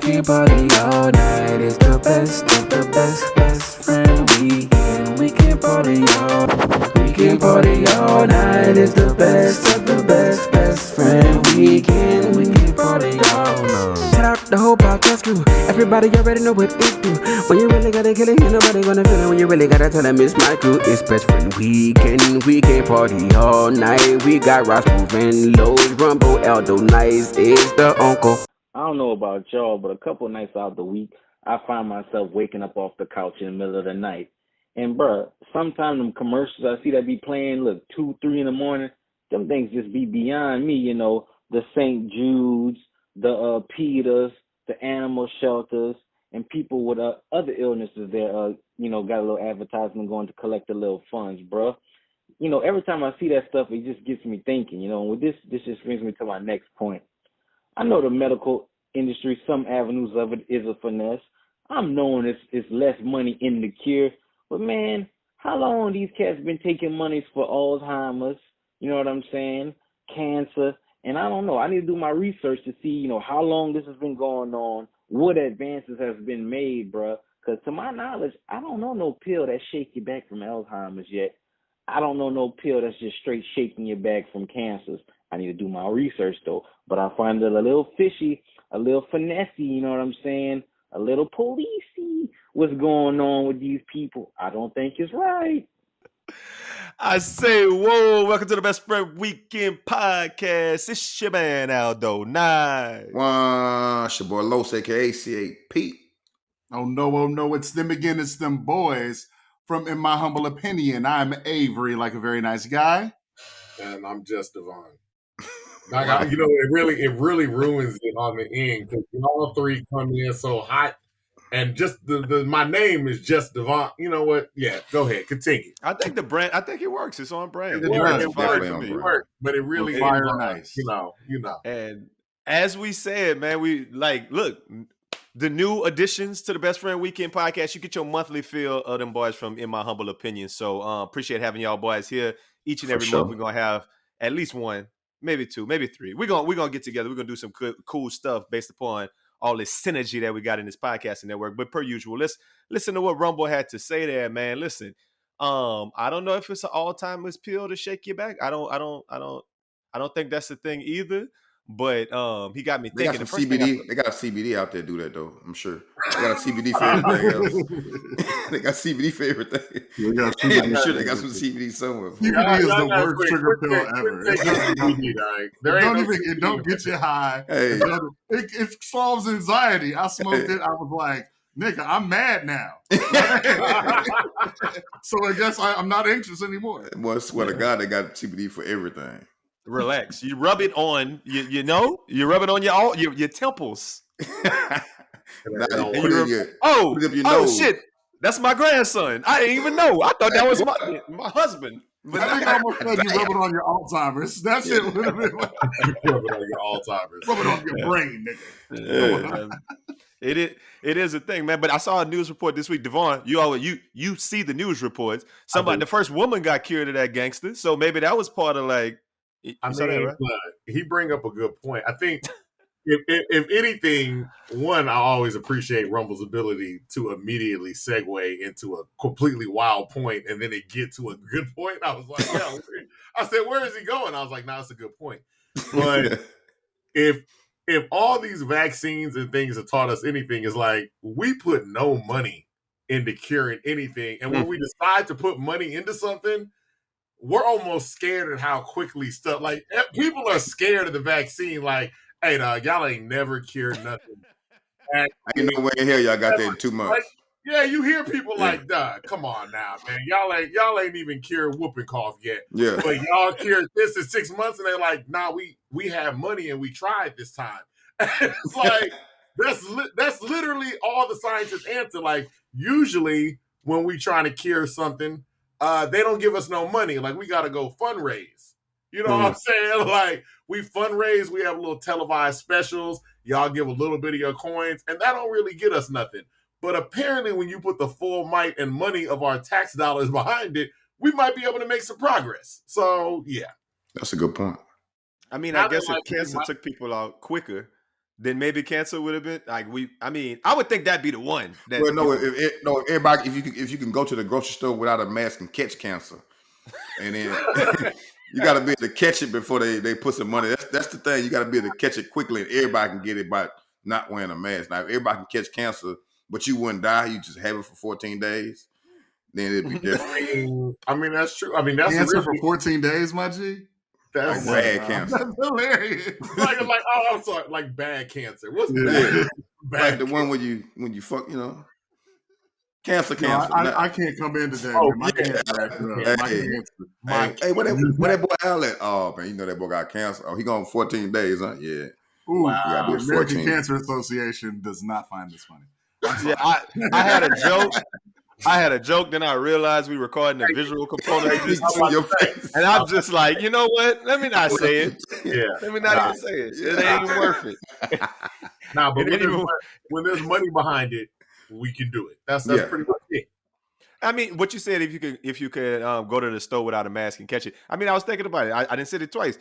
can party all night. It's the best of the best, best friend weekend. We can party all night. We can party all night. It's the best of the best, best friend weekend. We can party all night. Shout out the whole podcast crew. Everybody already know what it do. When you really gotta kill it, ain't nobody gonna feel it. When you really gotta tell them it's my crew. It's best friend weekend. We can party all night. We got Ross moving, Lowe's, Rumble, Aldo, Nice is the uncle. I don't know about y'all, but a couple nights out the week, I find myself waking up off the couch in the middle of the night. And, bruh, sometimes them commercials I see that be playing, look, 2, 3 in the morning, them things just be beyond me, you know, the St. Jude's, the Peters, the animal shelters, and people with other illnesses there, you know, got a little advertisement going to collect a little funds, bruh. You know, every time I see that stuff, it just gets me thinking, you know, and with this just brings me to my next point. I know the medical industry, some avenues of it is a finesse. I'm knowing it's less money in the cure. But, man, how long these cats been taking monies for Alzheimer's, you know what I'm saying, cancer? And I don't know. I need to do my research to see, you know, how long this has been going on, what advances have been made, bruh. Because to my knowledge, I don't know no pill that shake you back from Alzheimer's yet. I don't know no pill that's just straight shaking you back from cancers. I need to do my research, though. But I find it a little fishy, a little finessey, you know what I'm saying? A little policey. What's going on with these people? I don't think it's right. I say, whoa, welcome to the Best Friend Weekend Podcast. It's your man, Aldo Nice. It's your boy Los, a.k.a. C8P. Oh, no, it's them again. It's them boys. From In My Humble Opinion, I'm Avery, like a very nice guy. And I'm just Devon. Like, you know, it really ruins it on the end because all three come in so hot, and just my name is just Devon. You know what? Yeah, go ahead, continue. I think the brand. I think it works. It's on brand. It works, but it really fire nice. You know. And as we said, man, we look. The new additions to the Best Friend Weekend Podcast, you get your monthly feel of them boys from In My Humble Opinion. So appreciate having y'all boys here. Each and every month we're going to have at least one, maybe two, maybe three. We're gonna get together. We're going to do some cool stuff based upon all this synergy that we got in this podcasting network. But per usual, let's listen to what Rumble had to say there, man. Listen, I don't know if it's an all-timers pill to shake you back. I don't think that's the thing either. But he got me thinking. They got some CBD. They got CBD out there do that though. I'm sure they got a CBD for everything else. They got CBD for everything. I'm sure they got some CBD somewhere. CBD is the worst trigger pill ever. It don't get you high. Hey. It solves anxiety. I smoked it. I was like, nigga, I'm mad now. So I guess I'm not anxious anymore. Well, I swear to God, they got CBD for everything. Relax. You rub it on, you rub it on your temples. Oh, shit. That's my grandson. I didn't even know. I thought that was my husband. But I think I almost said you rub it on your Alzheimer's. That shit would have been like, rub it on your Alzheimer's. Rub it on your brain, nigga. Yeah, it is a thing, man. But I saw a news report this week, Devon. You see the news reports. The first woman got cured of that gangster. So maybe that was part of like. He bring up a good point. I think if anything, one, I always appreciate Rumble's ability to immediately segue into a completely wild point and then it get to a good point. I was like, yo, I said, where is he going? I was like, it's a good point. But if all these vaccines and things have taught us anything, is like we put no money into curing anything. And when we decide to put money into something, we're almost scared at how quickly stuff, like people are scared of the vaccine. Like, hey, dog, y'all ain't never cured nothing. Ain't no way in hell y'all got that in 2 months. Like, yeah, you hear people like, dog, come on now, man. Y'all ain't even cured whooping cough yet. Yeah. But y'all cured this in 6 months, and they're like, nah, we have money and we tried this time. It's like, that's literally all the scientists answer. Like, usually when we trying to cure something, they don't give us no money. Like, we got to go fundraise. You know what I'm saying? Like, we fundraise. We have little televised specials. Y'all give a little bit of your coins, and that don't really get us nothing. But apparently, when you put the full might and money of our tax dollars behind it, we might be able to make some progress. So, yeah. That's a good point. I mean, I guess if cancer took people out quicker, then maybe cancer would have been like I would think that'd be the one. That, well, no, if everybody, if you can go to the grocery store without a mask and catch cancer, and then you got to be able to catch it before they put some money. That's the thing. You got to be able to catch it quickly, and everybody can get it by not wearing a mask. Now, if everybody can catch cancer, but you wouldn't die, you just have it for 14 days. Then it'd be different. I mean, that's true. I mean, that's cancer for 14 days, my G. That's bad cancer. That's hilarious. like, oh, I'm sorry, like bad cancer. What's bad? Like the one when you fuck, cancer. No, I can't come in today. Oh, man. My cancer. Hey, what that boy Outlet? Oh man, that boy got cancer. Oh, he gone 14 days, huh? Yeah. Ooh, wow. The American Cancer Association does not find this funny. Yeah, I had a joke. I had a joke, then I realized we recording the visual component of this, and I'm just like, you know what? Let me not say it. Yeah, let me not even say it. It ain't even worth it. Nah, but when there's money behind it, we can do it. That's pretty much it. I mean, what you said, if you could go to the store without a mask and catch it. I mean, I was thinking about it. I didn't say it twice.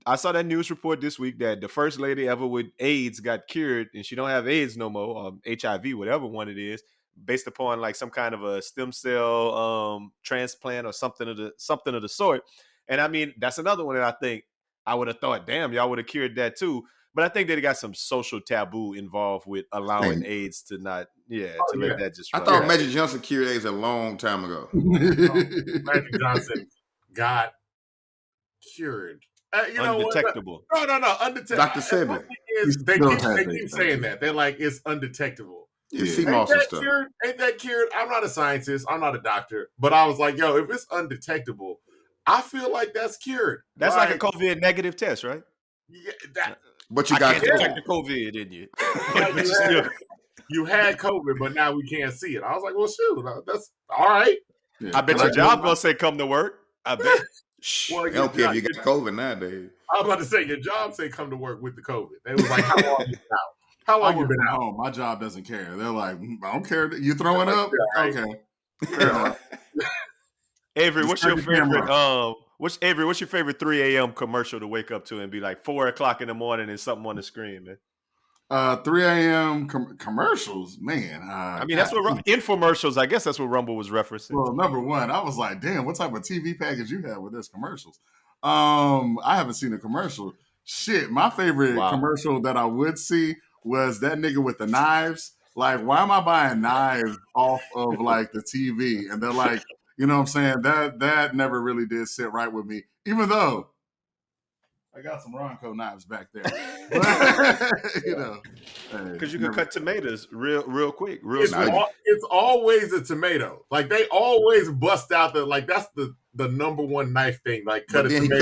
I saw that news report this week that the first lady ever with AIDS got cured, and she don't have AIDS no more, HIV, whatever one it is, based upon like some kind of a stem cell transplant or something of the sort. And I mean, that's another one that I think I would have thought, damn, y'all would have cured that too. But I think that it got some social taboo involved with allowing AIDS to not, let that just. I thought Magic Johnson cured AIDS a long time ago. Magic Johnson got cured. Undetectable. No, undetectable. Dr. Sebi. They keep saying that. They're like, it's undetectable. Ain't that cured? I'm not a scientist. I'm not a doctor. But I was like, yo, if it's undetectable, I feel like that's cured. That's like a COVID negative test, right? Yeah, but you got detect the COVID, didn't you? You had COVID, but now we can't see it. I was like, well, shoot, that's all right. Yeah. I bet your job gonna say come to work. I bet. Well, I don't care if you got COVID nowadays. I was about to say your job say come to work with the COVID. They was like, how long you been out? How long you been out? Home. My job doesn't care. They're like, I don't care. You throwing up? Okay. Avery, what's your favorite? What's your favorite 3 a.m. commercial to wake up to and be like 4 o'clock in the morning and something on the screen, man? 3 a.m. commercials, man. I mean, that's what infomercials. I guess that's what Rumble was referencing. Well, number one, I was like, damn, what type of TV package you have with this commercials? I haven't seen a commercial. Shit, my favorite commercial that I would see was that nigga with the knives. Like, why am I buying knives off of like the TV? And they're like, you know what I'm saying? That never really did sit right with me, even though I got some Ronco knives back there. Because you can cut tomatoes real quick. It's always a tomato. Like they always bust out that's the number one knife thing. Like cut a tomato.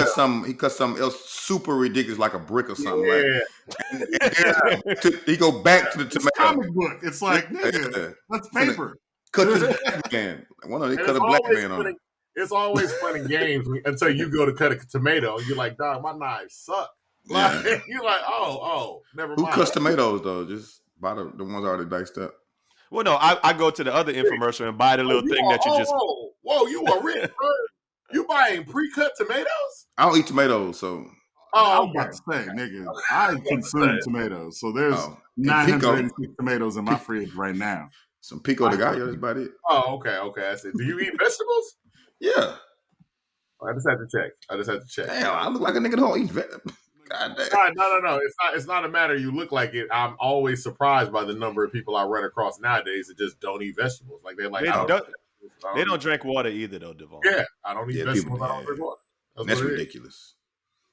He cut something else super ridiculous, like a brick or something. Yeah. And he go back to the tomato. It's a comic book. It's like, nigga, that's paper. Cut this black man. Why don't they cut a black man on it? It's always fun and games until you go to cut a tomato. You're like, dog, my knives suck. Like, you're like, oh, never mind. Who cuts tomatoes, though? Just buy the ones already diced up. Well, no, I go to the other infomercial and buy the little thing that you just... Whoa, you are rich, bro. You buying pre-cut tomatoes? I don't eat tomatoes, so... I was about to say, nigga, I consume tomatoes. So there's 986 tomatoes in my fridge right now. Some pico de gallo, that's about it. Oh, okay. I said, do you eat vegetables? Yeah. I just had to check. Damn, I look like a nigga that don't eat vegetables. God damn. No. It's not a matter you look like it. I'm always surprised by the number of people I run across nowadays that just don't eat vegetables. Like they're like, they don't drink water either, though, Devon. Yeah, I don't eat vegetables. I don't drink water. That's ridiculous.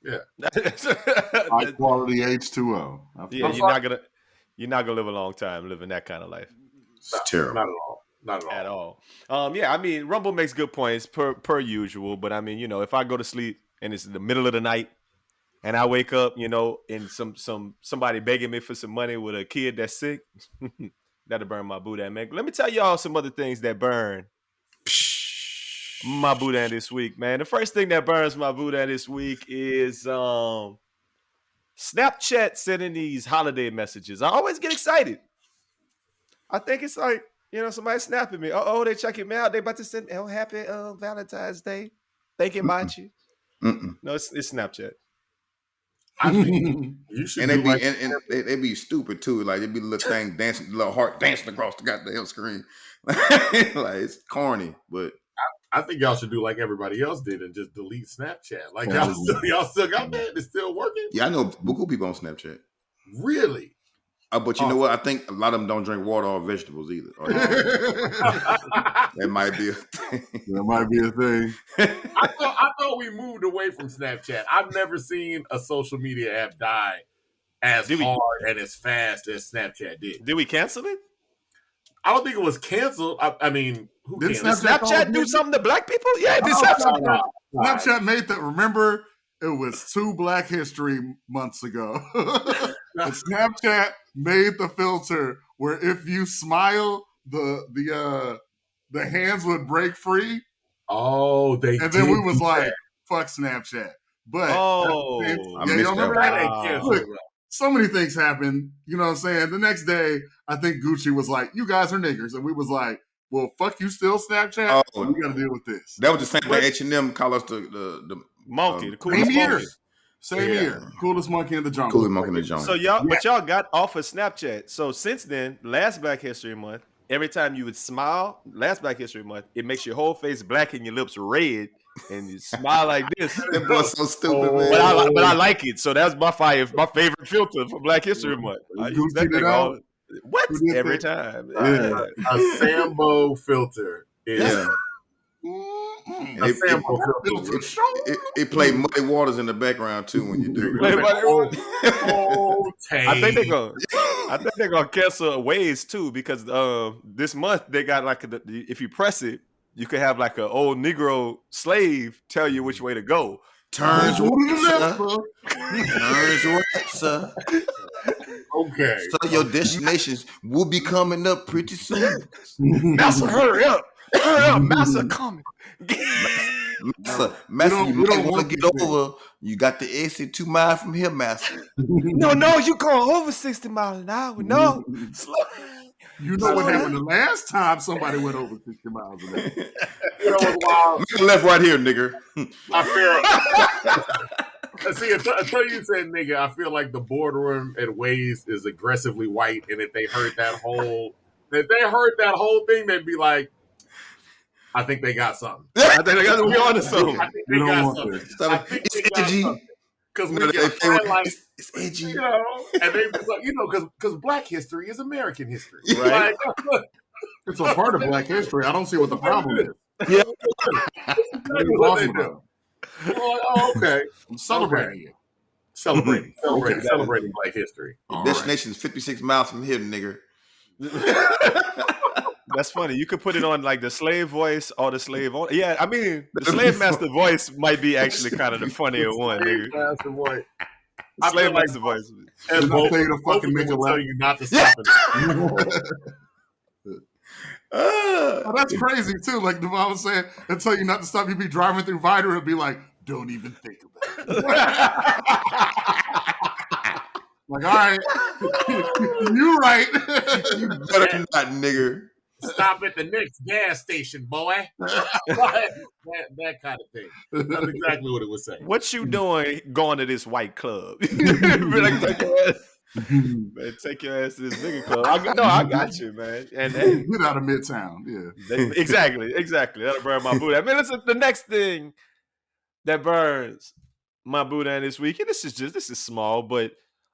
Yeah. High quality H2O. Yeah, you're not gonna live a long time living that kind of life. It's terrible. Not at all. Yeah, I mean, Rumble makes good points per usual, but I mean, if I go to sleep and it's in the middle of the night and I wake up, and somebody begging me for some money with a kid that's sick, that'll burn my boudin, man. Let me tell y'all some other things that burn my boudin this week, man. The first thing that burns my boudin this week is Snapchat sending these holiday messages. I always get excited. I think it's like, somebody snapping me. Oh, they checking me out. They about to send, happy Valentine's Day. Thinking about you. Mm-mm. No, it's Snapchat. I think you should. And do and they be stupid too. Like it be little thing dancing, little heart dancing across the goddamn screen. Like it's corny, but I think y'all should do like everybody else did and just delete Snapchat. Like y'all still got that? It's still working? Yeah, I know buku people on Snapchat. Really? But you know what? I think a lot of them don't drink water or vegetables either. That might be a thing. That might be a thing. I thought we moved away from Snapchat. I've never seen a social media app die as hard and as fast as Snapchat did. Did we cancel it? I don't think it was canceled. I mean, who Did canceled? Snapchat do something to black people? Yeah, it did something. Snapchat made that. Remember, it was 2 Black History months ago. And Snapchat made the filter where if you smile, the hands would break free. Oh, and then we was like, fuck Snapchat. But I you remember that? Look, so many things happened. You know what I'm saying? The next day, I think Gucci was like, "You guys are niggers," and we was like, "Well, fuck you, still Snapchat. We got to deal with this." That was the same thing. H&M call us the monkey, the coolest monkey. Same year, coolest monkey in the jungle. Coolest monkey in the jungle. So but y'all got off of Snapchat. So since then, last Black History Month, every time you would smile, last Black History Month, it makes your whole face black and your lips red, and you smile like this. That boy's so stupid, man. But I like it. So that's my favorite filter for Black History Month. I use that thing all. What? Every time. A Sambo filter is It play Muddy Waters in the background too when you do it. I think they're gonna cancel Waze too because this month they got like if you press it, you could have like an old Negro slave tell you which way to go. Turns right, sir. Okay. So your destinations will be coming up pretty soon. Master, hurry up. Hurry up, Master, coming. Master, you might want to get over. You got the exit 2 miles from here, Master. No, you going over 60 miles an hour. No. Slow. You know what happened the last time somebody went over 60 miles an hour. You know what's wild? Make a left right here, nigger. I feel. See, until you said nigga, I feel like the boardroom at Waze is aggressively white, and if they heard that whole thing, they'd be like, I think they got something. I think they got something. I think they got something. It's edgy. Because we get highlight, it's edgy. You know, and they just like, because Black history is American history. Right. Like, it's a part of Black history. I don't see what the problem is. Yeah. What they do. Oh, okay. I'm celebrating it. Celebrating Black history. Destination is 56 miles from here, nigger. That's funny. You could put it on like the slave voice or the slave on. Yeah, I mean, the slave master voice might be actually kind of the funnier one, nigga. Master voice. Slave master voice. And I'll tell you to fucking make a tell you not to stop it. Oh, that's crazy too. Like Devon was saying, they tell you not to stop. You be driving through Vider and be like, "Don't even think about it." Like, all right, you right. You better not, nigger. Stop at the next gas station, boy. that kind of thing. That's exactly what it was saying. What you doing going to this white club? Take your ass to this nigga club. I got you, man. And hey, get out of Midtown. Yeah. Exactly. That'll burn my boot. I mean, listen, the next thing that burns my boot this week, and this is small, but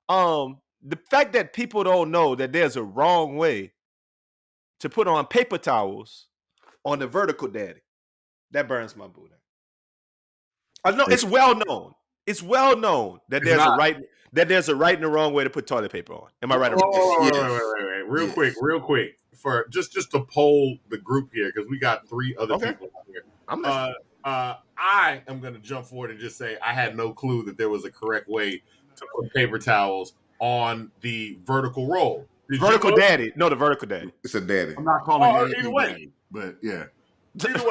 the fact that people don't know that there's a wrong way to put on paper towels on the vertical daddy, that burns my boot. I know it's well known. It's well known that there's a right and a wrong way to put toilet paper on. Am I right? Wait. Real quick. For just to poll the group here, because we got 3 other people here. I am going to jump forward and just say I had no clue that there was a correct way to put paper towels on the vertical roll. Vertical daddy. No, the vertical daddy. It's a daddy. I'm not calling it either way. Daddy, but yeah. Either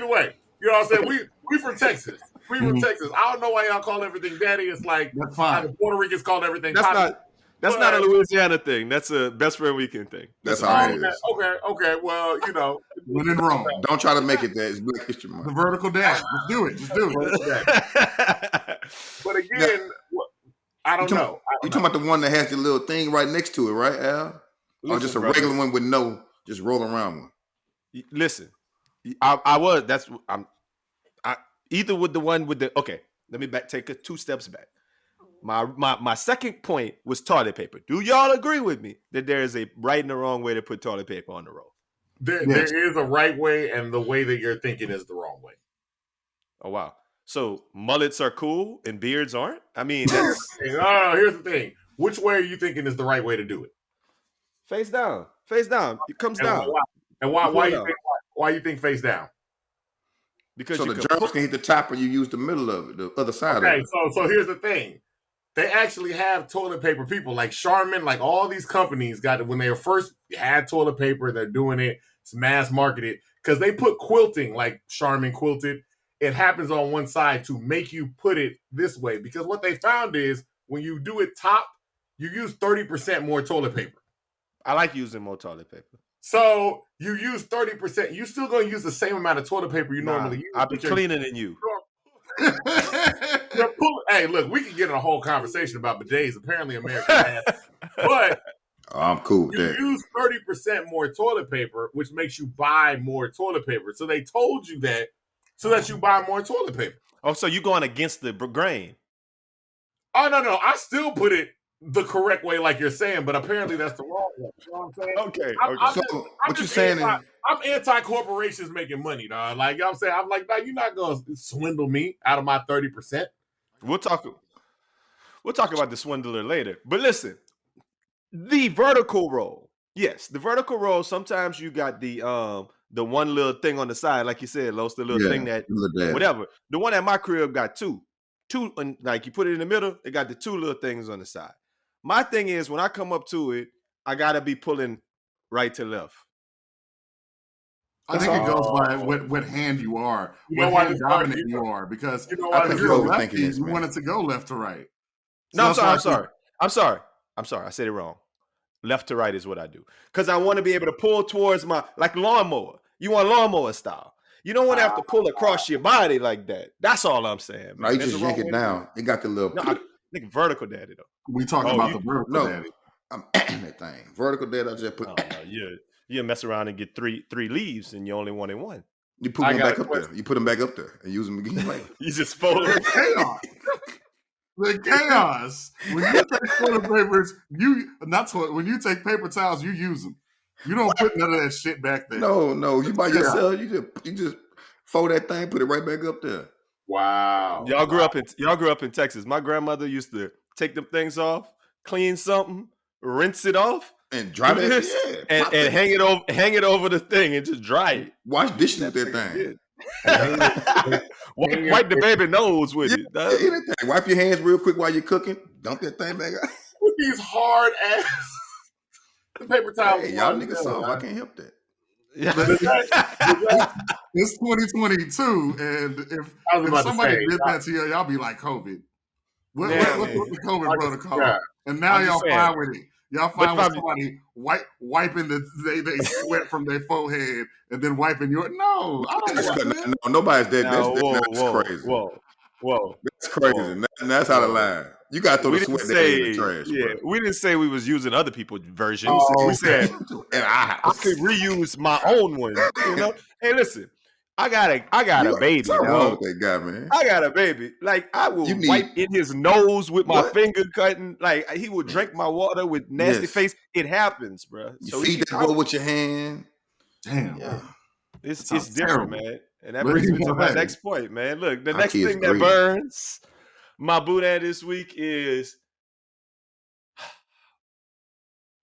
way. You know what I'm saying? We from Texas. We from Texas. I don't know why y'all call everything daddy. It's like that's fine. The Puerto Ricans call everything That's not a Louisiana thing. That's a best friend weekend thing. That's how it is. Okay. Well, when in Rome. Don't try to make it that. It's Black History Month. The vertical dash. Just do it. But again, I don't know. You talking about the one that has the little thing right next to it, right, Al? Or just a regular one with no, just roll around one? Listen, either with the one with the, okay, let me take 2 steps back. My second point was toilet paper. Do y'all agree with me that there is a right and a wrong way to put toilet paper on the roll? There is a right way, and the way that you're thinking is the wrong way. Oh, wow. So mullets are cool and beards aren't? I mean, that's... here's the thing. Which way are you thinking is the right way to do it? Face down. Face down. It comes down. Why you think face down? Because so the germs can hit the top and you use the middle of it, the other side of it. Okay, so here's the thing. They actually have toilet paper people like Charmin, like all these companies got it when they first had toilet paper. They're doing it. It's mass marketed because they put quilting, like Charmin quilted. It happens on one side to make you put it this way because what they found is when you do it top, you use 30% more toilet paper. I like using more toilet paper. So you use 30%. You're still going to use the same amount of toilet paper you normally use. I'll be cleaner than you. Hey, look, we can get in a whole conversation about bidets. Apparently, American ass. But I'm cool with that. You use 30% more toilet paper, which makes you buy more toilet paper. So they told you that so that you buy more toilet paper. Oh, so you're going against the grain? Oh, no. I still put it the correct way, like you're saying, but apparently that's the wrong way. You know what I'm saying? Okay. What you're saying is... I'm anti-corporations making money, dog. Like, you know what I'm saying? I'm like, dog, you're not going to swindle me out of my 30%. We'll talk about the swindler later. But listen, the vertical roll. Yes, the vertical roll, sometimes you got the one little thing on the side, like you said, Los, the little thing that, whatever. The one at my crib got two, and like you put it in the middle, it got the 2 little things on the side. My thing is, when I come up to it, I got to be pulling right to left. I think it goes by what hand you are, what hand dominant you are, because if you're a lefty, you want it to go left to right. No, I'm sorry. I said it wrong. Left to right is what I do. Because I want to be able to pull towards like lawnmower. You want lawnmower style. You don't want to have to pull across your body like that. That's all I'm saying. No, you just yank it down. It got the little... No, I think vertical daddy, though. We talking about the vertical daddy. I'm that thing. Vertical daddy, I just put... You mess around and get three leaves and you only wanted one. You put them back up there. You put them back up there and use them again later. You just fold them. The chaos. When you take toilet papers, when you take paper towels, you use them. You don't put none of that shit back there. No. You by yourself. You just fold that thing, put it right back up there. Wow. Y'all grew up in Texas. My grandmother used to take them things off, clean something, rinse it off, and dry it, and hang it over the thing and just dry it. Wash dishes with that thing. Wipe the baby nose with it. Anything. Wipe your hands real quick while you're cooking. Dump that thing back out. With these hard ass the paper towels. Hey, y'all niggas soft. I can't help that. It's 2022, and if somebody did that to you, y'all be like COVID. What's the COVID protocol? Yeah. And now y'all fine with it. Y'all fine with somebody wiping they sweat from their forehead and then wiping your... No, I don't want that. No, nobody's dead. That's crazy. Whoa. That's crazy. That's out of line. You got to throw the sweat in the trash. Yeah, we didn't say we was using other people's versions. We said I could reuse my own one. You know? Hey, listen. I got a baby. Wrong with that guy, man. I got a baby. Like, I will wipe in his nose with my finger cutting. Like, he will drink my water with nasty face. It happens, bro. You feed that boy with your hand. Damn. Yeah. It's different, man. And that brings me to my next point, man. Look, the next thing that burns my boudin this week is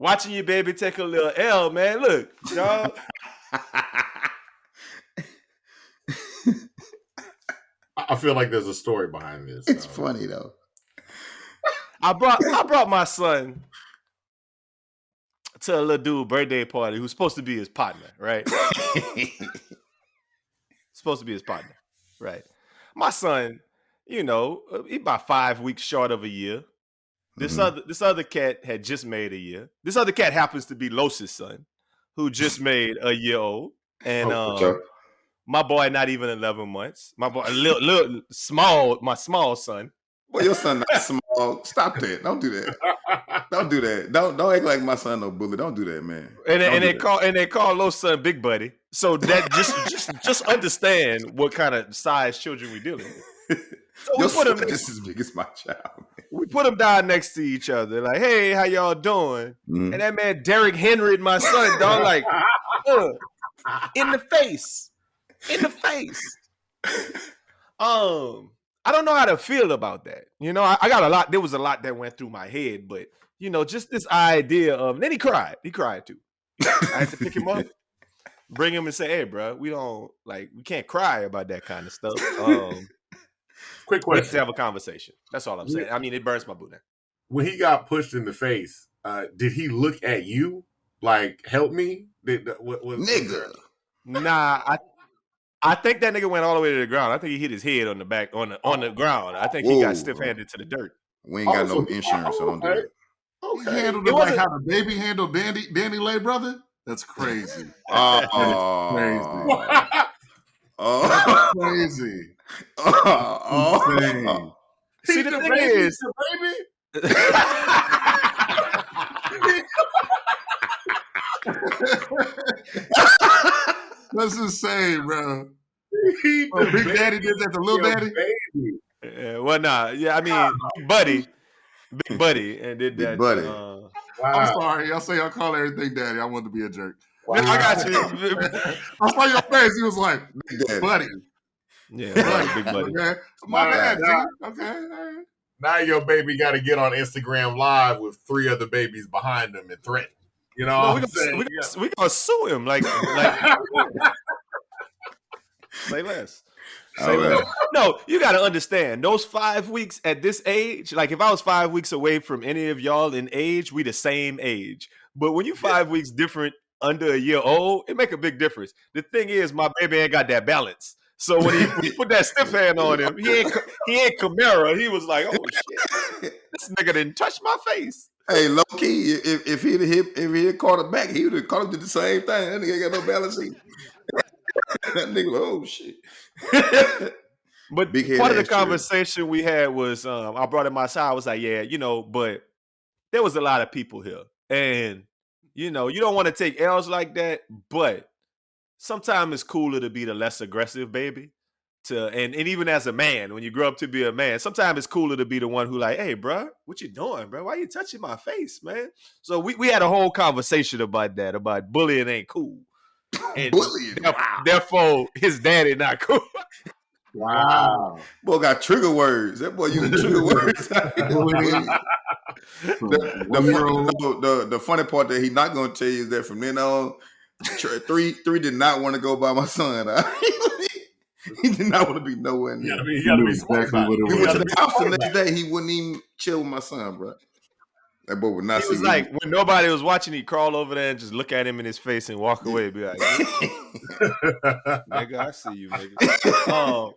watching your baby take a little L, man. Look, y'all. I feel like there's a story behind this. It's funny though. I brought my son to a little dude birthday party who's supposed to be his partner, right? Supposed to be his partner, right? My son, you know, he about 5 weeks short of a year. This other cat had just made a year. This other cat happens to be Los's son, who just made a year old, and my boy not even 11 months. My boy, my small son. Well, your son not small. Oh, stop that! Don't do that! Don't do that! Don't act like my son no bully. Don't do that, man. And they call little son Big Buddy. So that just understand what kind of size children we dealing with. So Your son just as big as my child. Man. We put them down next to each other, like, hey, how y'all doing? Mm-hmm. And that man Derrick Henry and my son, dog, like, in the face. I don't know how to feel about that. You know, I got a lot. There was a lot that went through my head, but you know, just this idea of. And then he cried. He cried too. I had to pick him up, bring him, and say, "Hey, bro, we can't cry about that kind of stuff." Quick question: to have a conversation. That's all I'm saying. I mean, it burns my boot now. When he got pushed in the face, did he look at you like, "Help me"? Nigga? Nah, I think that nigga went all the way to the ground. I think he hit his head on the back on the ground. I think he got stiff-handed to the dirt. We ain't got no insurance, so don't do that. Okay. He handled it like how the baby handled Danny Lay, brother? That's crazy. That's crazy. Insane. See, the thing is, that's insane, bro. Big Daddy did that to Little Daddy? Yeah, well, nah. Yeah, I mean, Big Buddy, and did that. Big Buddy. Wow. I'm sorry. Y'all say y'all call everything Daddy. I wanted to be a jerk. Wow. I got you. I saw your face. He was like, Big Buddy. Yeah, Big Buddy. Okay. My dad, okay. All right. Now your baby got to get on Instagram Live with 3 other babies behind him and threaten. You know, we gonna sue him. Like say less. Say less. No, you got to understand. Those 5 weeks at this age, like if I was 5 weeks away from any of y'all in age, we the same age. But when you 5 weeks different under a year old, it make a big difference. The thing is, my baby ain't got that balance. So when he put that stiff hand on him, he ain't Camara. He was like, oh shit, this nigga didn't touch my face. Hey, low key, if he had caught it back, he would have caught him to the same thing. That nigga ain't got no balance. That nigga, oh shit. But part of the conversation we had was, I brought him outside. I was like, yeah, you know, but there was a lot of people here, and you know, you don't want to take L's like that, but sometimes it's cooler to be the less aggressive baby. And even as a man, when you grow up to be a man, sometimes it's cooler to be the one who like, hey, bro, what you doing, bro? Why you touching my face, man? So we had a whole conversation about that, about bullying ain't cool. And bullying? Therefore, his daddy not cool. Wow. Boy got trigger words. That boy using trigger words. The funny part that he's not going to tell you is that from then on, three did not want to go by my son. He did not want to be nowhere near. You gotta be smart about it. We went to the house the next day. He wouldn't even chill with my son, bro. That boy would not see me. He was like, when nobody was watching, he'd crawl over there and just look at him in his face and walk away and be like, nigga, I see you, nigga.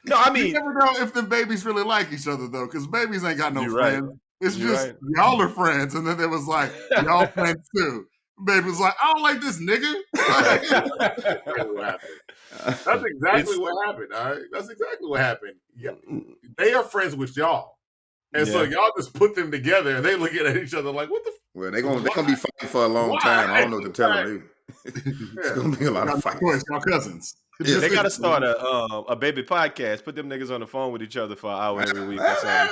No, I mean, you never know if the babies really like each other, though, because babies ain't got no friends. Right. It's just y'all are friends. And then there was like, y'all friends too. Baby was like, I don't like this nigga. That's exactly what happened. All right, that's exactly what happened. Yeah, they are friends with y'all, and so y'all just put them together, and they looking at each other like, "What the?" Well, they're gonna be fighting for a long time. I don't know what to tell them. It's gonna be a lot of fights. Y'all cousins. Yeah, they gotta start a baby podcast. Put them niggas on the phone with each other for an hour every week or something.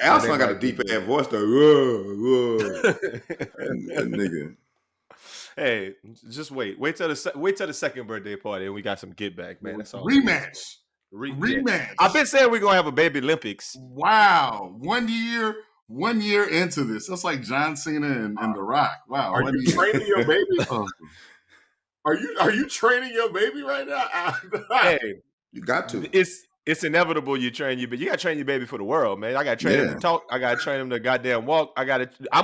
Alson got a deep ass voice though. That nigga. Hey, just wait. Wait till the second birthday party, and we got some get back, man. That's all. Rematch. I've been saying we're gonna have a baby Olympics. Wow, 1 year into this. That's like John Cena and The Rock. Wow. Are you training your baby? Are you training your baby right now? Hey, you got to. It's inevitable you train your baby. You got to train your baby for the world, man. I got to train him to talk. I got to train him to goddamn walk. I'm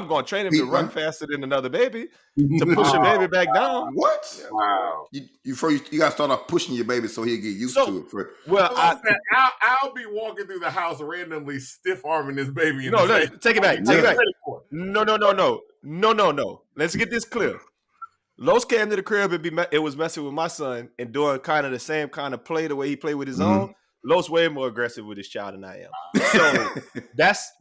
going to train him to run faster than another baby, to push a baby back down. What? Wow. You got to start off pushing your baby so he'll get used to it. I'll be walking through the house randomly stiff-arming this baby. Take it back. No. Let's get this clear. Los came to the crib and it was messing with my son and doing kind of the same kind of play the way he played with his own. Los way more aggressive with his child than I am. So that's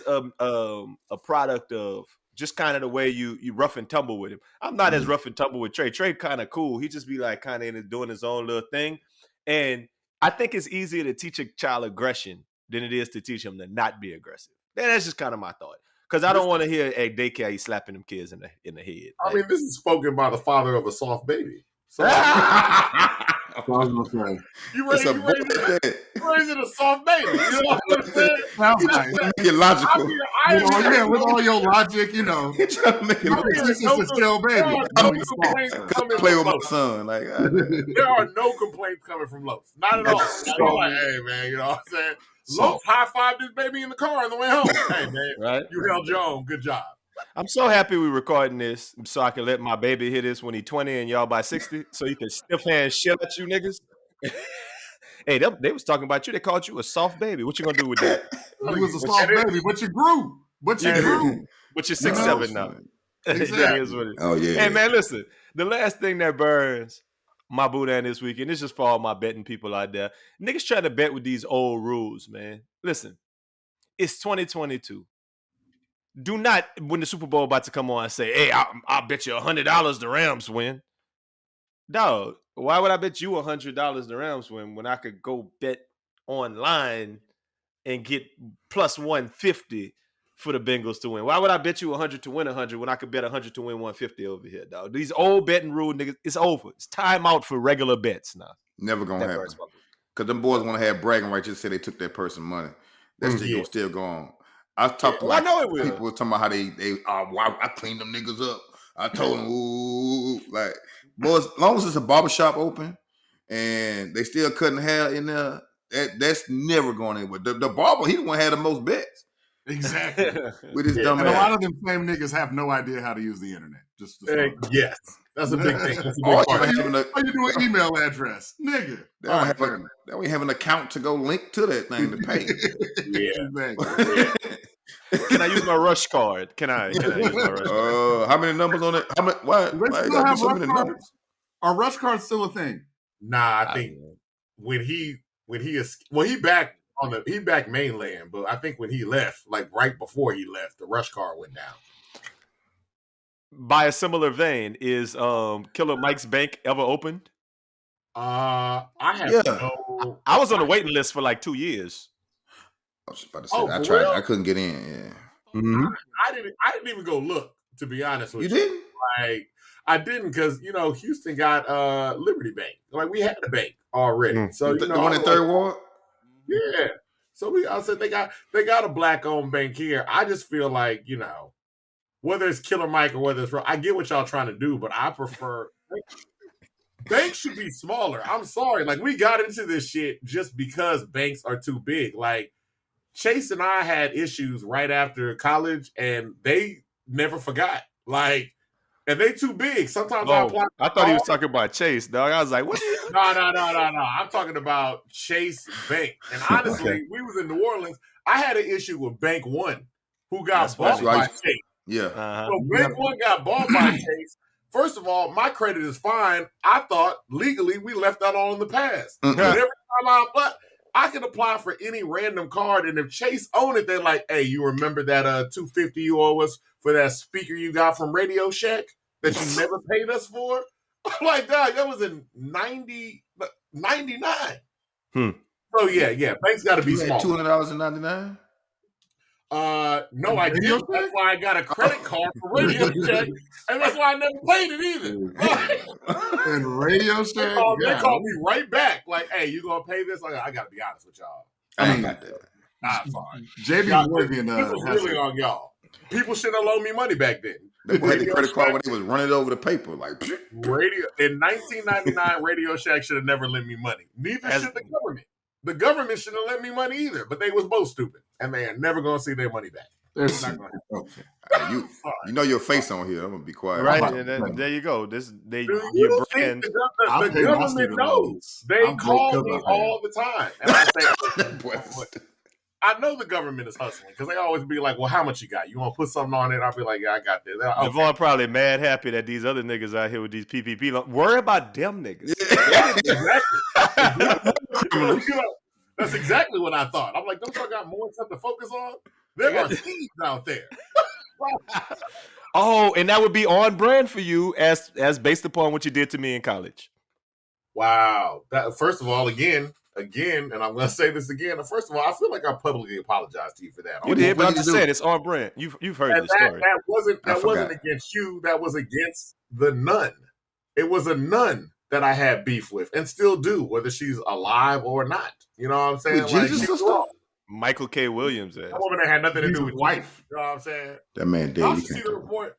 a product of just kind of the way you rough and tumble with him. I'm not as rough and tumble with Trey. Trey kind of cool. He just be like kind of doing his own little thing. And I think it's easier to teach a child aggression than it is to teach him to not be aggressive. That's just kind of my thought. Because I don't want to hear at daycare he's slapping them kids in the head. I mean, this is spoken by the father of a soft baby. So you raising a soft baby. You know what I'm saying? Sounds nice. Make it logical. With all your logic, you know. You're trying to make it logical. This is a still baby. Play with my son. Like, there are no complaints coming from Los. Not at all. Like, hey, man, you know what I'm saying? Los high-fived this baby in the car on the way home. Hey, man, right? You held your own. Good job. I'm so happy we're recording this so I can let my baby hear this when he's 20 and y'all by 60 so you can stiff hand shit at you niggas. Hey, they was talking about you. They called you a soft baby. What you gonna do with that? You was a soft baby, but you grew. But you're 6'7" now. Exactly. That is what it is. Oh, yeah. Hey, man, listen. The last thing that burns my boudin this weekend, this is for all my betting people out there. Niggas trying to bet with these old rules, man. Listen, it's 2022. Do not, when the Super Bowl about to come on, say, hey, I'll bet you $100 the Rams win. Dog, why would I bet you $100 the Rams win when I could go bet online and get plus 150 for the Bengals to win? Why would I bet you 100 to win 100 when I could bet 100 to win 150 over here, dog? These old betting rule niggas, it's over. It's time out for regular bets now. Never gonna happen. Because them boys want to have bragging rights just say they took that person money. That shit still go on. I talked to people talking about how they I cleaned them niggas up. I told them, ooh, like, boys, as long as it's a barbershop open and they still cutting hair in there, that's never going anywhere. The barber, he the one had the most bets. Exactly. With his dumb ass. And a lot of them same niggas have no idea how to use the internet. Yes. That's a big thing. How you do an email address? Nigga. They don't have an account to go link to that thing to pay. Can I use my rush card? Can I use my rush card? How many numbers on it? Why got so many numbers? Are rush cards still a thing? Nah, I think when he back mainland, but I think when he left, like right before he left, the rush card went down. By a similar vein, is Killer Mike's bank ever opened? I was on the waiting list for like 2 years. I was about to say I tried. I couldn't get in. Yeah. Mm-hmm. I didn't even go look, to be honest with you. You didn't? Like, I didn't because Houston got Liberty Bank. Like, we had the bank already. So the one in Third Ward. Yeah. So I said they got a black-owned bank here. I just feel like whether it's Killer Mike or whether it's I get what y'all trying to do, but I prefer banks should be smaller. I'm sorry. Like, we got into this shit just because banks are too big. Like, Chase and I had issues right after college, and they never forgot. Like, and they too big. Sometimes I thought he was talking about Chase, dog. I was like, what? No. I'm talking about Chase Bank. And honestly, we was in New Orleans. I had an issue with Bank One, who got bought by Chase. Yeah. So Bank One got bought by Chase. First of all, my credit is fine. I thought legally we left that all in the past. But every time I can apply for any random card, and if Chase own it, they're like, hey, you remember that $250 you owe us for that speaker you got from Radio Shack that you never paid us for? I'm like, dog, that was in 99. So yeah, banks got to be small. $200.99. No, I didn't. That's why I got a credit card for Radio Shack, and that's why I never paid it either. And Radio Shack, they called me right back, like, "Hey, you gonna pay this?" I gotta be honest with y'all. I ain't got that. Nah, fine. JB Morgan, it was really on y'all. People shouldn't have loaned me money back then. They had the credit card when they was running over the paper, like Radio in 1999. Radio Shack should have never lent me money. Neither should the government. The government shouldn't have lent me money either, but they was both stupid, and they are never going to see their money back. You know your face on here. I'm gonna be quiet. Right, and there you go. The government knows. They call me all the time, and I say, I know the government is hustling because they always be like, "Well, how much you got? You want to put something on it?" I'll be like, "Yeah, I got this." Okay. Devon probably mad happy that these other niggas out here with these PPP loans. Worry about them niggas. That's exactly what I thought. I'm like, don't y'all got more stuff to focus on? There are thieves out there. Oh, and that would be on brand for you as based upon what you did to me in college. Wow. That, first of all, again, and I'm going to say this again. First of all, I feel like I publicly apologized to you for that. You did, but I'm just saying it's on brand. You've heard the story. That wasn't against you. That was against the nun. It was a nun that I had beef with and still do, whether she's alive or not. You know what I'm saying? With Jesus' sister? Michael K. Williams. That woman that had nothing to do with wife. You know what I'm saying? That man dead. I'll see the report.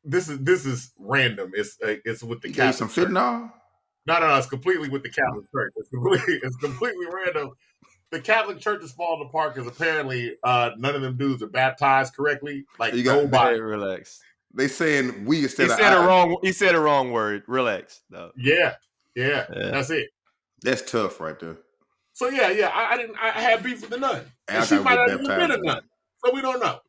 This is random. It's with the Catholic some Church. fentanyl? No. It's completely with the Catholic Church. It's completely random. The Catholic Church is falling apart because apparently none of them dudes are baptized correctly. Like nobody. Relax. They saying we instead of He said a wrong word. Relax. No. Yeah. That's it. That's tough right there. So yeah. I had beef with the nun, and she might not even been a nun. So we don't know.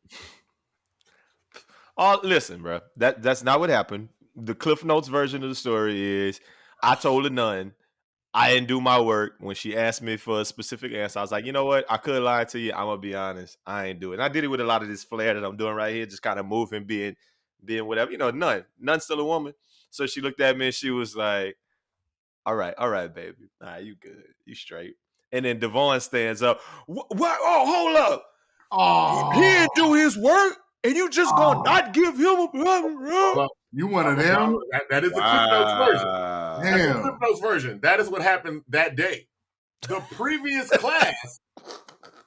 Oh, listen, bro. That's not what happened. The Cliff Notes version of the story is I told the nun I didn't do my work. When she asked me for a specific answer, I was like, you know what? I could lie to you. I'm gonna be honest. I ain't do it. And I did it with a lot of this flair that I'm doing right here, just kind of moving, being whatever. You know, nun's still a woman. So she looked at me and she was like, all right, baby. All right, you good. You straight. And then Devon stands up. What? Oh, hold up. Oh, he didn't do his work. And you just gonna not give him a well, you one of them? That is the Cliff Notes version. That's the Cliff Notes version. That is what happened that day. The previous class,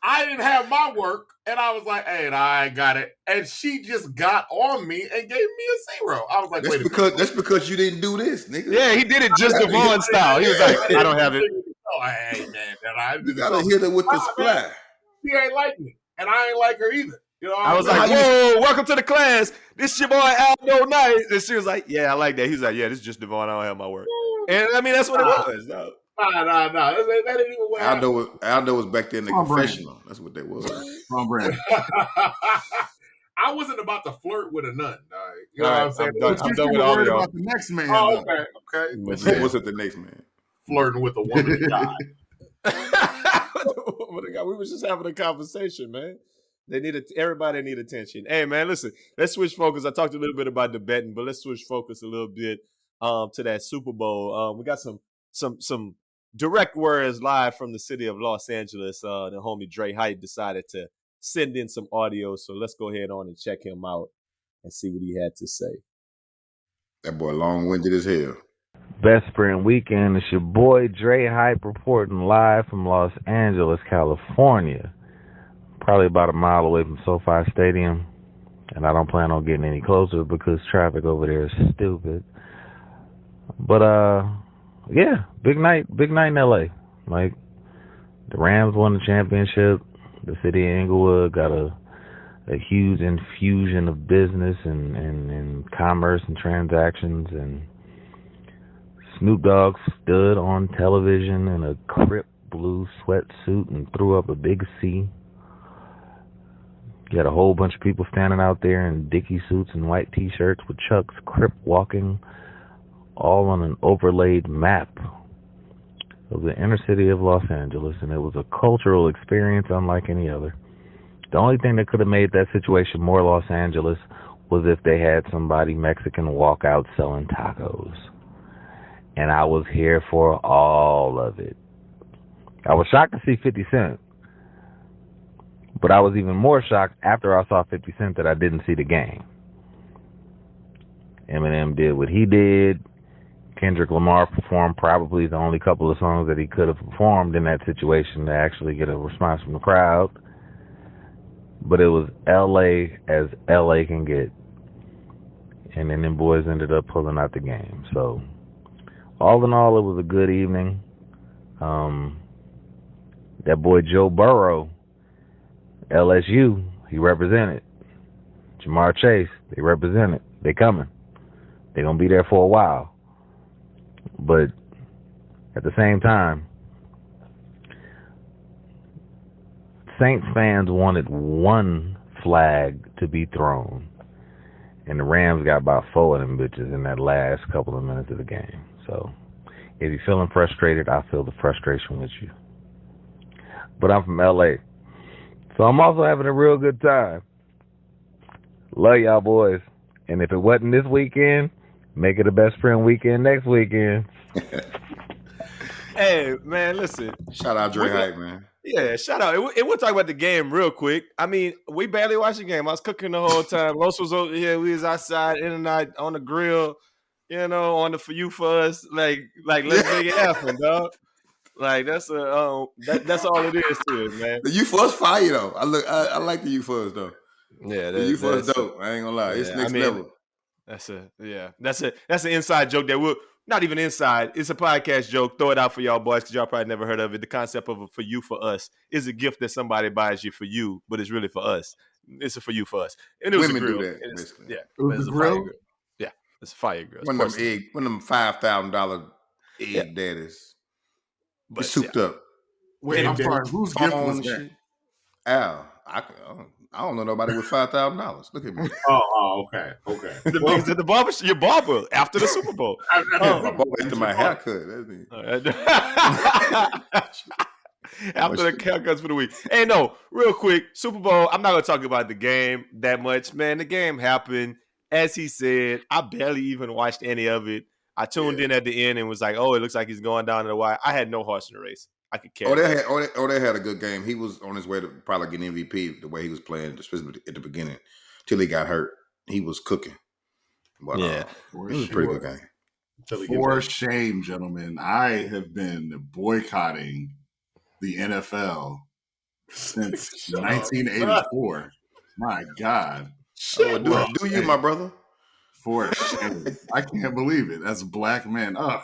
I didn't have my work, and I was like, "Hey, I got it." And she just got on me and gave me a 0. I was like, that's because you didn't do this, nigga. Yeah, he did it just Devon style. He was like, "I don't have it." Oh, hey man, you gotta hit her with the splash. She ain't like me, and I ain't like her either. You know, I was like, whoa, welcome to the class. This your boy Aldo Knight. And she was like, yeah, I like that. He's like, yeah, this is just Devon. I don't have my work. And I mean, that's what it was. No. That ain't even what Aldo was back there in the confessional. Brand. That's what that was. Wrong brand. I wasn't about to flirt with a nun. You know what I'm saying? I'm done with all of y'all. About the next man. Oh, okay. What's it the next man? Flirting with a woman that died. We was just having a conversation, man. Everybody need attention. Hey, man, listen, let's switch focus. I talked a little bit about the betting, but let's switch focus a little bit to that Super Bowl. We got some direct words live from the city of Los Angeles. The homie Dre Hype decided to send in some audio, so let's go ahead on and check him out and see what he had to say. That boy long-winded as hell. Best Friend Weekend. It's your boy Dre Hype reporting live from Los Angeles, California. Probably about a mile away from SoFi Stadium, and I don't plan on getting any closer because traffic over there is stupid. But yeah, big night in LA. Like, the Rams won the championship. The city of Inglewood got a huge infusion of business and commerce and transactions, and Snoop Dogg stood on television in a Crip blue sweatsuit and threw up a big C. You had a whole bunch of people standing out there in Dickie suits and white T-shirts with Chucks, Crip walking, all on an overlaid map of the inner city of Los Angeles, and it was a cultural experience unlike any other. The only thing that could have made that situation more Los Angeles was if they had somebody Mexican walk out selling tacos. And I was here for all of it. I was shocked to see 50 Cent. But I was even more shocked after I saw 50 Cent that I didn't see the game. Eminem did what he did. Kendrick Lamar performed probably the only couple of songs that he could have performed in that situation to actually get a response from the crowd. But it was LA as LA can get. And then them boys ended up pulling out the game. So, all in all, it was a good evening. That boy Joe Burrow, LSU, he represented. Jamar Chase, they represented. They coming. They gonna be there for a while. But at the same time, Saints fans wanted one flag to be thrown, and the Rams got about 4 of them bitches in that last couple of minutes of the game. So if you're feeling frustrated, I feel the frustration with you. but I'm from LA. So I'm also having a real good time. Love y'all boys. And if it wasn't this weekend, make it a best friend weekend next weekend. Hey, man, listen. Shout out Dre Hype, man. Yeah, shout out. And we'll talk about the game real quick. I mean, we barely watched the game. I was cooking the whole time. Los was over here. We was outside, in and out, on the grill, on the For You For Us. Like let's make it happen, dog. Like, that's all it is to it, man. The You For Us fire, though. I like the You For Us, though. Yeah, the You For Us dope. I ain't gonna lie. It's next level. That's an inside joke that we'll not even inside. It's a podcast joke. Throw it out for y'all boys because y'all probably never heard of it. The concept of a For You For Us is a gift that somebody buys you for you, but it's really for us. It's a For You For Us. And it was Women a grill. do that, basically. Yeah, it's a grill? fire grill. Yeah, it's a fire grill. One of them $5,000 egg daddies. But souped up. Wait, I'm sorry. Whose gift was that? Shit. Al, I don't know nobody with $5,000. Look at me. Oh, okay. The niggas at the barber, your barber after the Super Bowl. After my haircut. After the haircuts for the week. Hey, no, real quick, Super Bowl. I'm not gonna talk about the game that much, man. The game happened, as he said. I barely even watched any of it. I tuned in at the end and was like, "Oh, it looks like he's going down to the wire." I had no horse in the race. I could care. They had a good game. He was on his way to probably get MVP the way he was playing, especially at the beginning, till he got hurt. He was cooking. But, it was a pretty good game. For shame, gentlemen. I have been boycotting the NFL since 1984. My God. Do you, my brother? For shame. I can't believe it. As a black man. Ugh.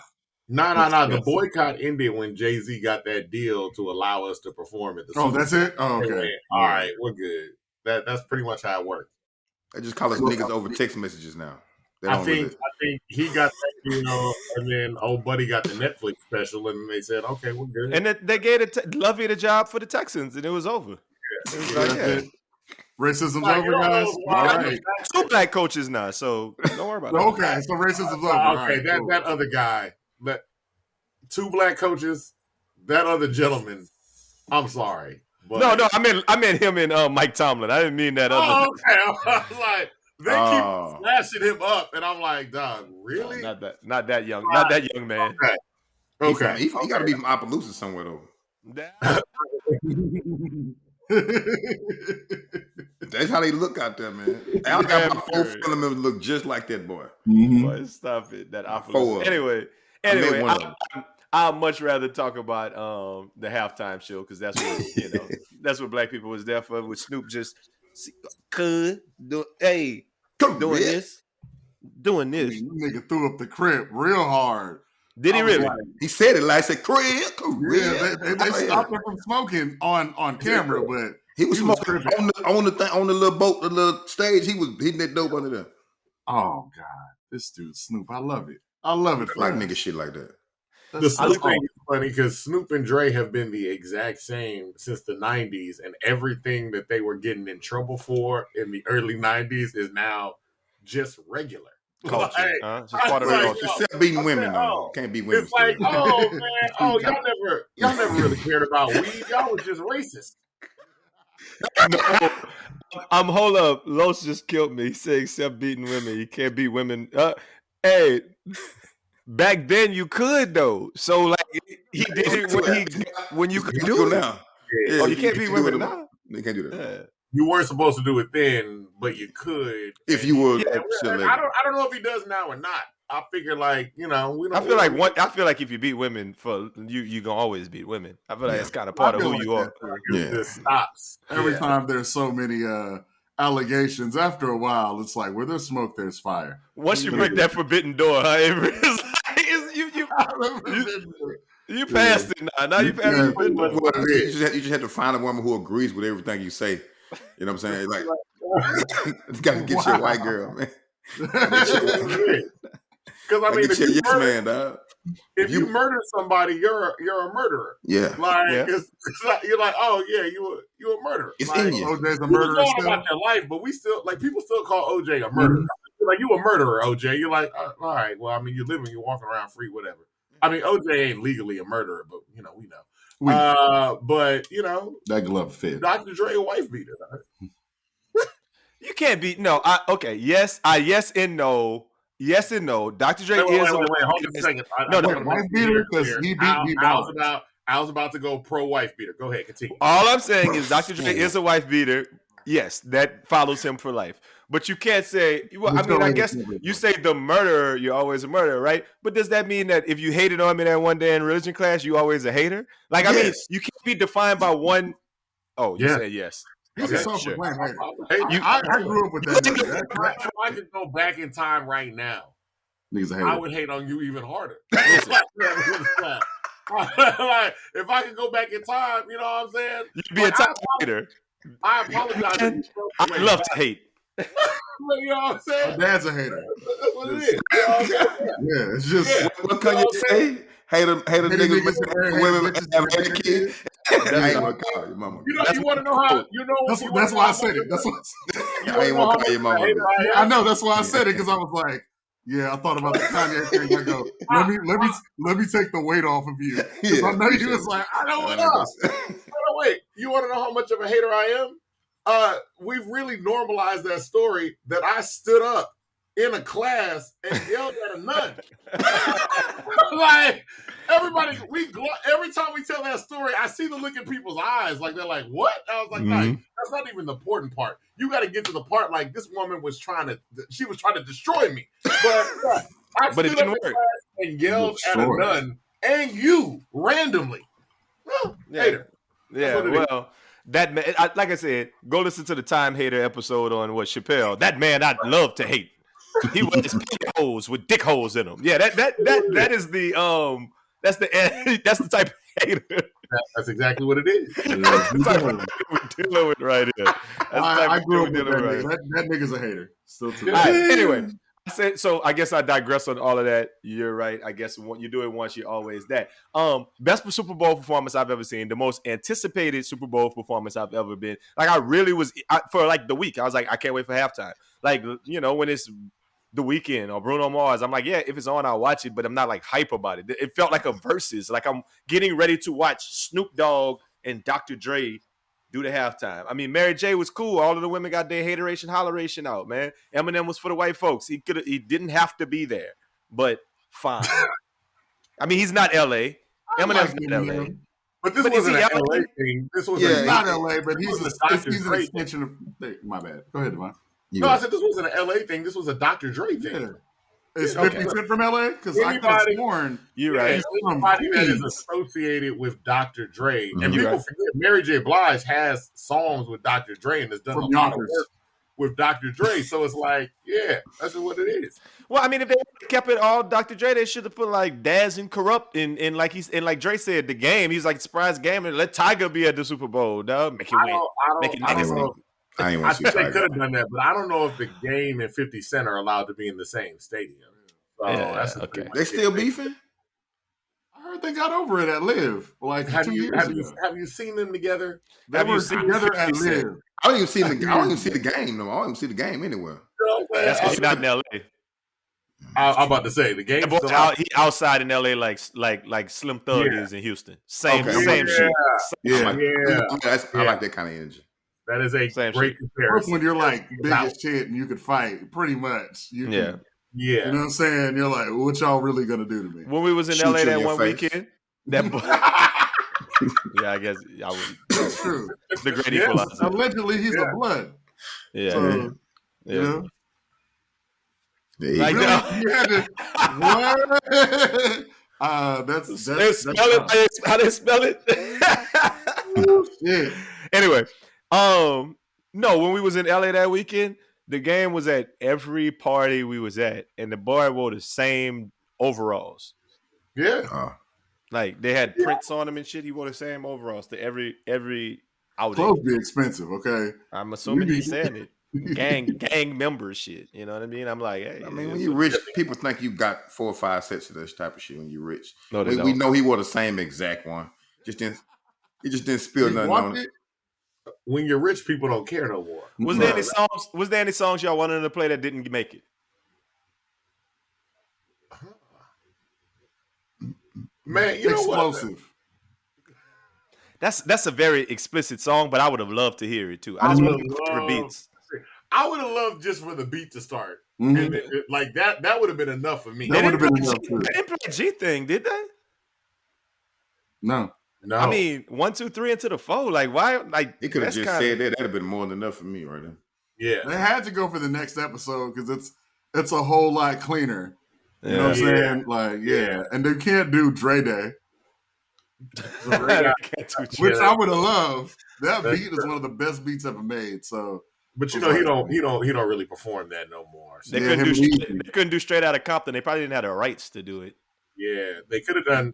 No. The boycott ended when Jay-Z got that deal to allow us to perform at the Super Bowl. That's it? Oh, okay. All right, we're good. That's pretty much how it works. They just call us niggas over text messages now. I think he got that deal, and then old buddy got the Netflix special, and they said, "Okay, we're good." And they gave Lovey the job for the Texans, and it was over. Yeah. It was racism's over, guys. All right. 2 black coaches now, so don't worry about it. Okay, so racism's over. Okay, that other guy, 2 black coaches, that other gentleman. I'm sorry. But... No, I meant him and Mike Tomlin. I didn't mean that other. Oh, okay. I was like, they keep flashing him up, and I'm like, dog, really? No, not that young man. Okay. He got to be from Opelousas somewhere though. That's how they look out there, man. I got my 4 family members look just like that boy. Mm-hmm. Boy, stop it. That Opelousas. Anyway, I'd much rather talk about the halftime show because that's what that's what black people was there for. With Snoop just doing this. Nigga threw up the crib real hard. Did he really? He said it like I said, crib. Yeah, they stopped him from smoking on camera, but he was smoking on the little boat, the little stage. He was hitting that dope under there. Oh God, this dude Snoop, I love it. I love it. Like nigga shit like that. The Snoop thing is funny because Snoop and Dre have been the exact same since the 90s, and everything that they were getting in trouble for in the early 90s is now just regular. Culture, It's just part of the culture. Except beating women, though. Can't beat women. It's like, oh man, y'all never really cared about weed. Y'all was just racist. No, hold up. Los just killed me. He said, except beating women, you can't beat women. Hey, back then you could though. So like he did it when you could do it now. Yeah, you can't beat women now. You can't do that. Yeah. You weren't supposed to do it then, but you could if you were. Yeah, I don't know if he does now or not. I figure like we don't. I feel like if you beat women for you gonna always beat women. I feel like it's kind of part of who you are. It stops every time. There's so many allegations. After a while, it's like where there's smoke, there's fire. Once you break that forbidden door, it's like you passed it now. Now you passed the forbidden door. You just have to find a woman who agrees with everything you say. You know what I'm saying? Like you got to get your white girl, man. Because I mean, if you you murder somebody, you're a murderer. Yeah, It's like, you're like, oh yeah, you a murderer. It's like, in you. OJ's a murderer. About their life, but we still people still call OJ a murderer. Mm-hmm. Like you a murderer, OJ. You're like, all right. Well, I mean, you're living, you're walking around free, whatever. I mean, OJ ain't legally a murderer, but we know. But that glove fit. Dr. Dre a wife beater. You can't be okay. Yes, yes and no. Yes and no. Dr. Dre Wait, is hold on a second. No, wife beater because he beat me. I was about to go pro wife beater. Go ahead, continue. All I'm saying is Dr. Dre is a wife beater. Yes, that follows him for life. But you can't say, well, I mean, I guess you say the murderer, you're always a murderer, right? But does that mean that if you hated on me that one day in religion class, you always a hater? Like, I mean, you can't be defined by one. Oh, you said yes. He's okay, a self-proclaimed hater. I grew up with that. If I could go back in time right now, I would hate on you even harder. Like, if I could go back in time, you know what I'm saying? You'd be a top hater. I apologize. I love to hate. You know what I'm saying? My dad's a hater. That's what it is. You know what I'm saying? Yeah, it's just what can you say? Hate a niggas women have hater kids. I ain't gonna call your mama. You want to know how? That's why I said it. That's what I ain't gonna call your mama. I know. That's why I said it because I was like, yeah, I thought about the Kanye thing. I go, let me take the weight off of you. Because I know you was like, I don't want to. Wait, you want to know how much of a hater I am? We've really normalized that story that I stood up in a class and yelled at a nun. Like, everybody, every time we tell that story, I see the look in people's eyes. Like, they're like, what? I was like, that's not even the important part. You got to get to the part like this woman was trying to destroy me. But I stood up in class and yelled at a nun and you randomly. Well, hater. Yeah, well, that man, like I said, go listen to the Time Hater episode on Chappelle. That man I'd love to hate. He wears holes with dick holes in them. Yeah, that is the that's the type of hater. That's exactly what it is. That's the type of hater we're dealing with right here. I grew up with that nigga's a hater. Still too. All right, anyway. I guess I digress on all of that. You're right. I guess you do it once, you're always that. Best Super Bowl performance I've ever seen. The most anticipated Super Bowl performance I've ever been. Like, I really was for like the week. I was like, I can't wait for halftime. Like, when it's the Weeknd or Bruno Mars, I'm like, yeah, if it's on, I'll watch it. But I'm not like hype about it. It felt like a versus. Like I'm getting ready to watch Snoop Dogg and Dr. Dre do the halftime. I mean, Mary J was cool. All of the women got their hateration, holleration out, man. Eminem was for the white folks. He didn't have to be there, but fine. I mean, he's not LA. Eminem's not LA. But this wasn't an LA thing. This was not LA, but he's an extension of. My bad. Go ahead, Devon. No, I said this wasn't an LA thing. This was a Dr. Dre thing. Yeah. Is 50 Cent from LA? Because I could have sworn. You're right. Anybody that is associated with Dr. Dre, and people forget, Mary J. Blige has songs with Dr. Dre and has done a lot of work with Dr. Dre. So it's like, yeah, that's what it is. Well, I mean, if they kept it all Dr. Dre, they should have put like Daz and Corrupt in like Dre said, the game. He's like surprise game and let Tiger be at the Super Bowl, dog. Make it win. Make it nasty. I think they could have done that, but I don't know if the game and 50 Cent are allowed to be in the same stadium. So that's okay. They still beefing? I heard they got over it at Live. Like, have you seen them together? They were together at Live. I don't even see the game. No, I don't even see the game anywhere. That's because he's not in LA. I'm about to say the game. He outside in LA like Slim Thug is in Houston. Same shit. Yeah. I like that kind of energy. That is a great comparison. When you're like big as shit and you could fight, pretty much. You know what I'm saying? You're like, what y'all really gonna do to me? When we was in LA that one weekend, that boy. Yeah, I guess I would. That's true. The great equalizer. Allegedly, he's a blood. Yeah. So, you know. Like really? You had to, what? That's how they spell it? Shit. Anyway, no, when we was in LA that weekend, the game was at every party we was at, and the boy wore the same overalls. Yeah. Like they had prints on them and shit. He wore the same overalls to every outing. Clothes be expensive, okay? I'm assuming he's saying it. Gang member shit. You know what I mean? I'm like, hey. I mean, when you're rich, people think you got 4 or 5 sets of this type of shit when you're rich. No, we know he wore the same exact one. He just didn't spill nothing on it. When you're rich, people don't care no more. Was there any songs y'all wanted to play that didn't make it? Man, you know Explosive. That's a very explicit song, but I would have loved to hear it too. I I just would want have my favorite loved. beats. I would have loved just for the beat to start, Mhm. and then, like that would have been enough for me. That would have been They enough too. didn't play G thing, did they? No. No, I mean, 1, 2, 3 into the 4. Like, why? Like, He could have that's just kinda- said that. That'd have been more than enough for me right now. yeah, They had to go for the next episode because it's a whole lot cleaner. You know what I'm Yeah. saying? Like, yeah. And they can't do Dre Day, I can't do which Dre. I would have loved. That That's beat is one of the best beats ever made. So but you know he don't really perform that no more. So, They Yeah, couldn't him do. leaving. They couldn't do Straight Outta Compton. They probably didn't have the rights to do it. yeah, they could have done.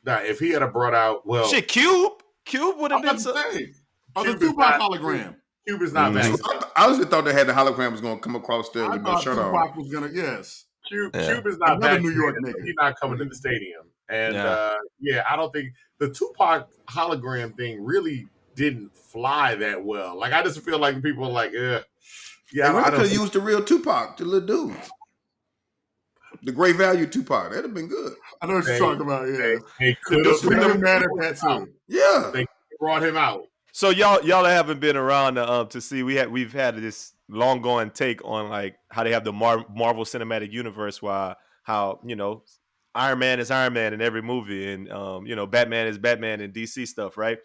If he had brought out Shit, Cube would I'm have about been. to So, say, the Cube is Tupac not- hologram. Cube is not Mhm. vaccinated. I honestly thought they had the hologram was going to come across there I with no thought shirt on. Tupac was gonna. Yes. Cube Yeah. is not Another New vaccinated, York so nigga. he's not coming to the stadium. And Yeah. I don't think the Tupac hologram thing really didn't fly that well. Like I just feel like people are like, They yeah, really I could don't. have used the real Tupac, the little dude. The great value Tupac. That'd have been good. I know what you're They- talking about. Yeah. They could It would have have been mad at that too. Yeah. They brought him out. so y'all haven't been around to see. We've had this long going take on like how they have the Marvel Cinematic Universe, how Iron Man is Iron Man in every movie, and Batman is Batman in DC stuff, right?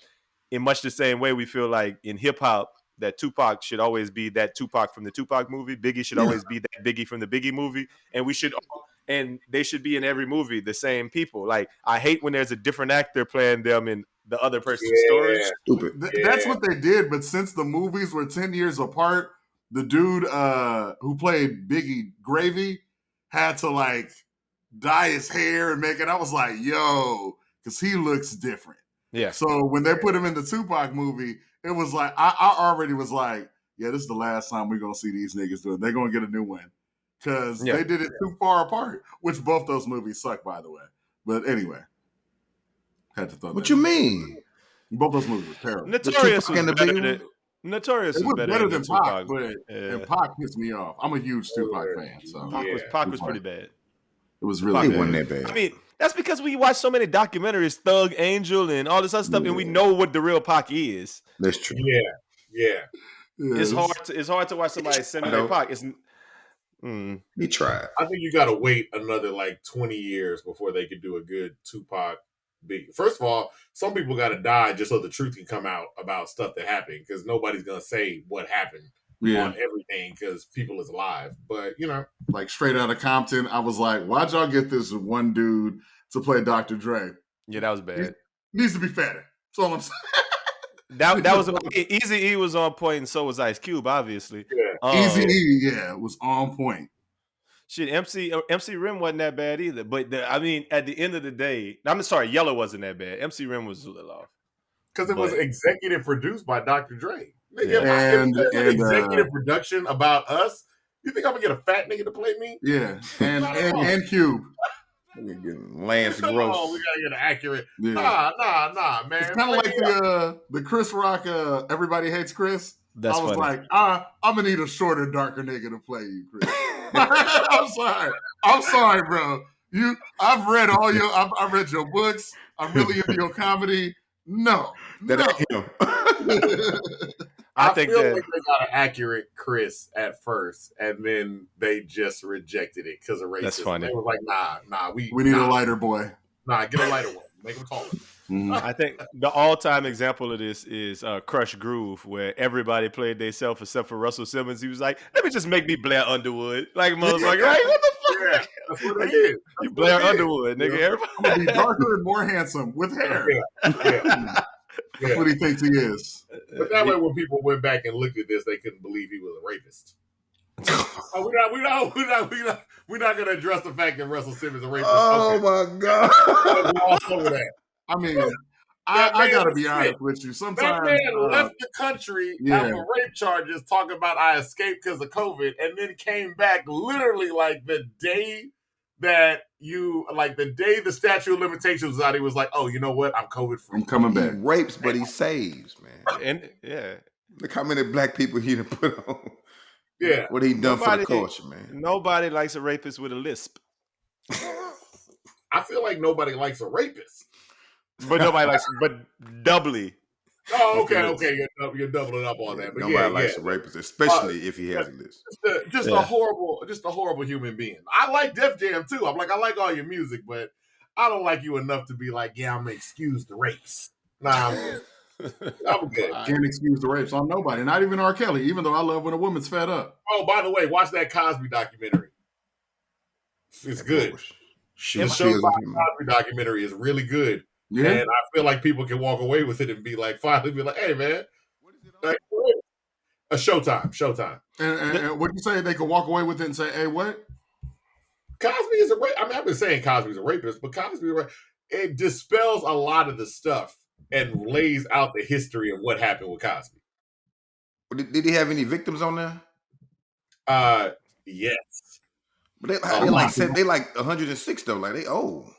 In much the same way, we feel like in hip hop that Tupac should always be that Tupac from the Tupac movie. Biggie should always be that Biggie from the Biggie movie, and they should be in every movie the same people. Like I hate when there's a different actor playing them in the other person's story. Stupid. That's what they did, but since the movies were 10 years apart, the dude who played Biggie Gravy had to like dye his hair and make it. I was like, yo, because he looks different. Yeah. So when they put him in the Tupac movie, it was like I already was like, yeah, this is the last time we're gonna see these niggas do it. They're gonna get a new one because they did it too far apart. Which both those movies suck, by the way. But anyway, had to throw. What you mean? Both those movies were terrible. Notorious Tupac was and the better Biggie than one? Notorious It was was better than Tupac, Pac, but and Pac pissed me off. I'm a huge Tupac fan, so Pac was pretty bad. it was really It bad. wasn't that bad. I mean, that's because we watch so many documentaries, Thug Angel and all this other stuff, and we know what the real Pac is. That's true. Yeah. Yeah, It's hard to watch somebody simulate Pac. He tried. I think you got to wait another like 20 years before they could do a good Tupac big. First of all, some people got to die just so the truth can come out about stuff that happened because nobody's going to say what happened on everything because people is alive. But, like Straight Outta Compton, I was like, why'd y'all get this one dude to play Dr. Dre? Yeah, that was bad. Needs to be fatter. That's all I'm saying. That was Easy E was on point, and so was Ice Cube, obviously. Yeah. Easy E, was on point. Shit, MC Rim wasn't that bad either. But at the end of the day, I'm sorry, Yellow wasn't that bad. MC Rim was a little off because it was executive produced by Dr. Dre. Yeah. And executive production about us. You think I'm gonna get a fat nigga to play me? Yeah, and Cube. Lance Gross. Oh, we gotta get accurate. Yeah. Nah, man. It's kind of like the Chris Rock. Everybody hates Chris. That's I was funny. like, I'm gonna need a shorter, darker nigga to play you, Chris. I'm sorry, bro. I've read I've read your books. I'm really into your comedy. No, That ain't him. I think feel that like they got an accurate Chris at first, and then they just rejected it because of racism. That's funny. They were like, nah, we need a lighter boy. Nah, get a lighter one. Make him taller. I think the all-time example of this is Crush Groove, where everybody played themselves except for Russell Simmons. He was like, "Let me just make me Blair Underwood." Like motherfucker, right? What the fuck? Yeah, that's what it is. You Blair Underwood, nigga. Everybody. I'm gonna be darker and more handsome with hair. Yeah. That's what he thinks he is. But that way, when people went back and looked at this, they couldn't believe he was a rapist. We're not going to address the fact that Russell Simmons is a rapist. Oh my God. We're all over that. I mean, I gotta be honest with you. Sometimes that man left the country after rape charges, talking about I escaped because of COVID, and then came back literally like the day that the statute of limitations was out. He was like, "Oh, you know what? I'm COVID free. I'm coming He back." rapes, but he saves, man. And yeah, Look how many black people he done put on. Yeah. What he done for the culture, man. Nobody likes a rapist with a lisp. I feel like nobody likes a rapist. but nobody likes, but doubly. Oh, okay. You're doubling up on that. But nobody likes a rapist, especially if he has a list. Just a horrible human being. I like Def Jam too. I like all your music, but I don't like you enough to be like, yeah, I'm gonna excuse the rapes. Nah, I'm good. I can't excuse the rapes on nobody, not even R. Kelly, even though I love when a woman's fed up. Oh, by the way, watch that Cosby documentary. It's good. The Cosby documentary is really good. Yeah. And I feel like people can walk away with it and finally be like, hey, man. What is it on? A Showtime. And what you say? They can walk away with it and say, hey, what? Cosby is a rapist. I mean, I've been saying Cosby's a rapist, but it dispels a lot of the stuff and lays out the history of what happened with Cosby. Did he have any victims on there? Yes. But they like 106 though. Like they old.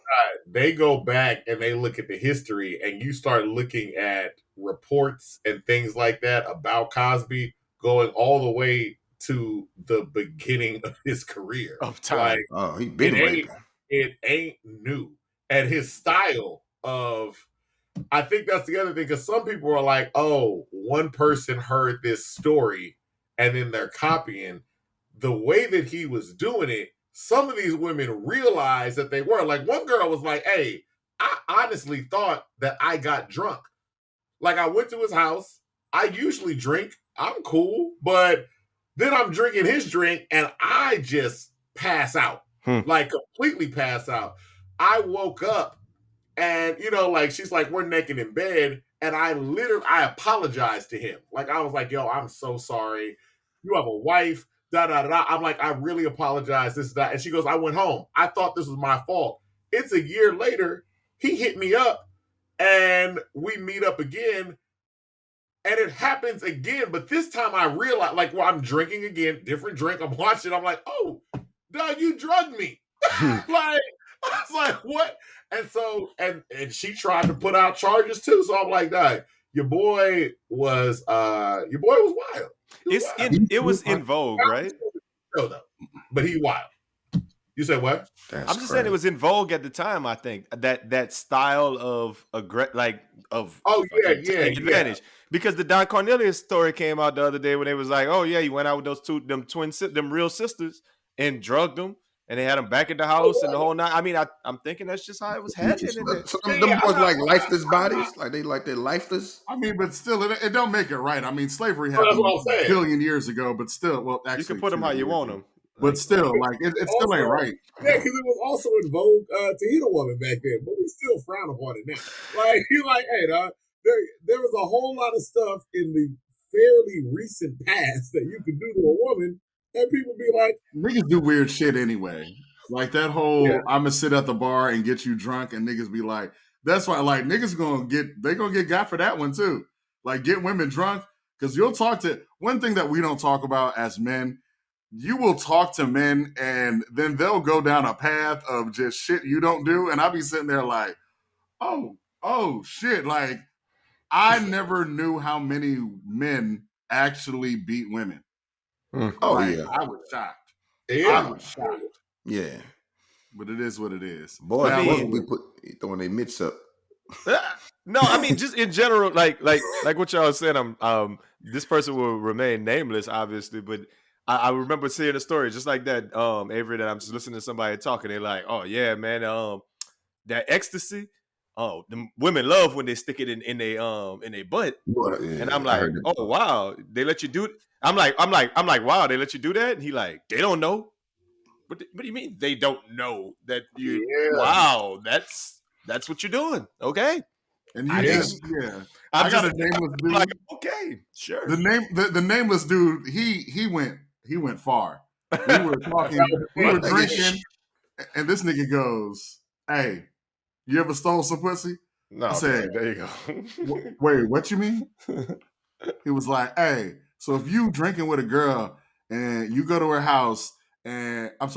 They go back and they look at the history, and you start looking at reports and things like that about Cosby going all the way to the beginning of his career. Of time. He been raping. It ain't new. And his style of, I think that's the other thing, because some people are like, oh, one person heard this story and then they're copying. The way that he was doing it, some of these women realized that they were. Like, one girl was like, hey, I honestly thought that I got drunk. Like, I went to his house. I usually drink. I'm cool. But then I'm drinking his drink and I just pass out. Like, completely pass out. I woke up and, she's like, we're naked in bed. And I apologized to him. Like, I was like, yo, I'm so sorry. You have a wife. Da-da-da-da. I'm like, I really apologize, this, that. And she goes, I went home. I thought this was my fault. It's a year later. He hit me up and we meet up again. And it happens again. But this time I realized, I'm drinking again, different drink. I'm watching. I'm like, oh, dog, you drugged me. I was like, what? And so, and she tried to put out charges too. So I'm like, dog, your boy was wild. It was in vogue, right? But he wild. You said what? I'm just saying it was in vogue at the time. I think that style of advantage because the Don Cornelius story came out the other day when they was like, oh yeah, he went out with them real sisters and drugged them. And they had them back at the house and the whole night. I mean, I'm thinking that's just how it was happening. So them boys like lifeless bodies? Like they're lifeless? I mean, but still, it don't make it right. I mean, slavery happened a billion years ago, but still, well, actually. You can put them how you want them. But still, it still ain't right. Yeah, because it was also in vogue to hit a woman back then, but we still frown upon it now. Like, you're like, hey, dog, there was a whole lot of stuff in the fairly recent past that you could do to a woman. And people be like, niggas do weird shit anyway. Like that whole, I'm gonna sit at the bar and get you drunk, and niggas be like, that's why, like, niggas gonna get got for that one too. Like, get women drunk, because you'll talk to, one thing that we don't talk about as men, you will talk to men and then they'll go down a path of just shit you don't do. And I'll be sitting there like, oh shit. Like, I never knew how many men actually beat women. Oh, yeah. I was shocked. Yeah. I was shocked. Yeah. But it is what it is. Boy, we throwing their mitts up. No, I mean, just in general, like what y'all said, this person will remain nameless, obviously, but I remember seeing a story just like that, Avery, that I'm just listening to somebody talking. They're like, oh yeah, man, that ecstasy. Oh, the women love when they stick it in their butt. And I'm like, oh wow, they let you do it. I'm like, wow, they let you do that? And he like, they don't know. What do you mean they don't know that you? Yeah. Wow, that's what you're doing. Okay. And you I got a nameless dude. Like, okay, sure. The nameless dude, he went far. We were talking, we were drinking, and this nigga goes, hey, you ever stole some pussy? No, I said, there you go. Wait, what you mean? He was like, hey, so if you drinking with a girl and you go to her house and if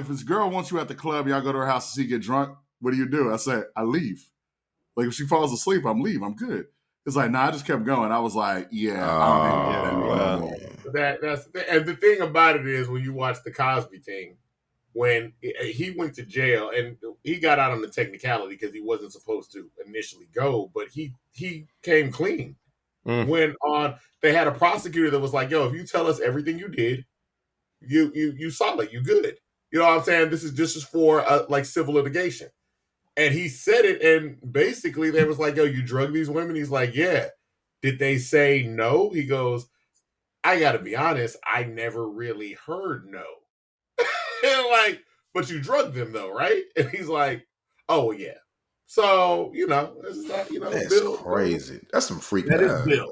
this girl wants you at the club, y'all go to her house to see you get drunk, what do? I said, I leave. Like, if she falls asleep, I'm good. It's like, nah, I just kept going. I was like, that's and the thing about it is when you watch the Cosby thing, when he went to jail, and he got out on the technicality because he wasn't supposed to initially go, but he came clean. When they had a prosecutor that was like, "Yo, if you tell us everything you did, you solid, you good." You know what I'm saying? This is for like civil litigation. And he said it, and basically they was like, "Yo, you drug these women?" He's like, "Yeah." Did they say no? He goes, "I got to be honest, I never really heard no." And like, "But you drugged them though, right?" And he's like, "Oh yeah." So it's not, That's Bill, crazy. That's some freak. That is Bill.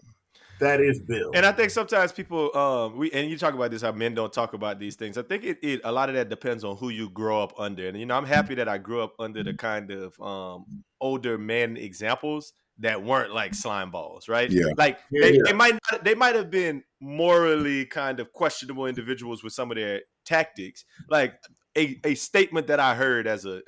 That is Bill. And I think sometimes people, and you talk about this, how men don't talk about these things. I think it a lot of that depends on who you grow up under. And, I'm happy that I grew up under the kind of older men examples that weren't like slime balls, right? Yeah. Like they might have been morally kind of questionable individuals with some of their tactics. Like a statement that I heard as a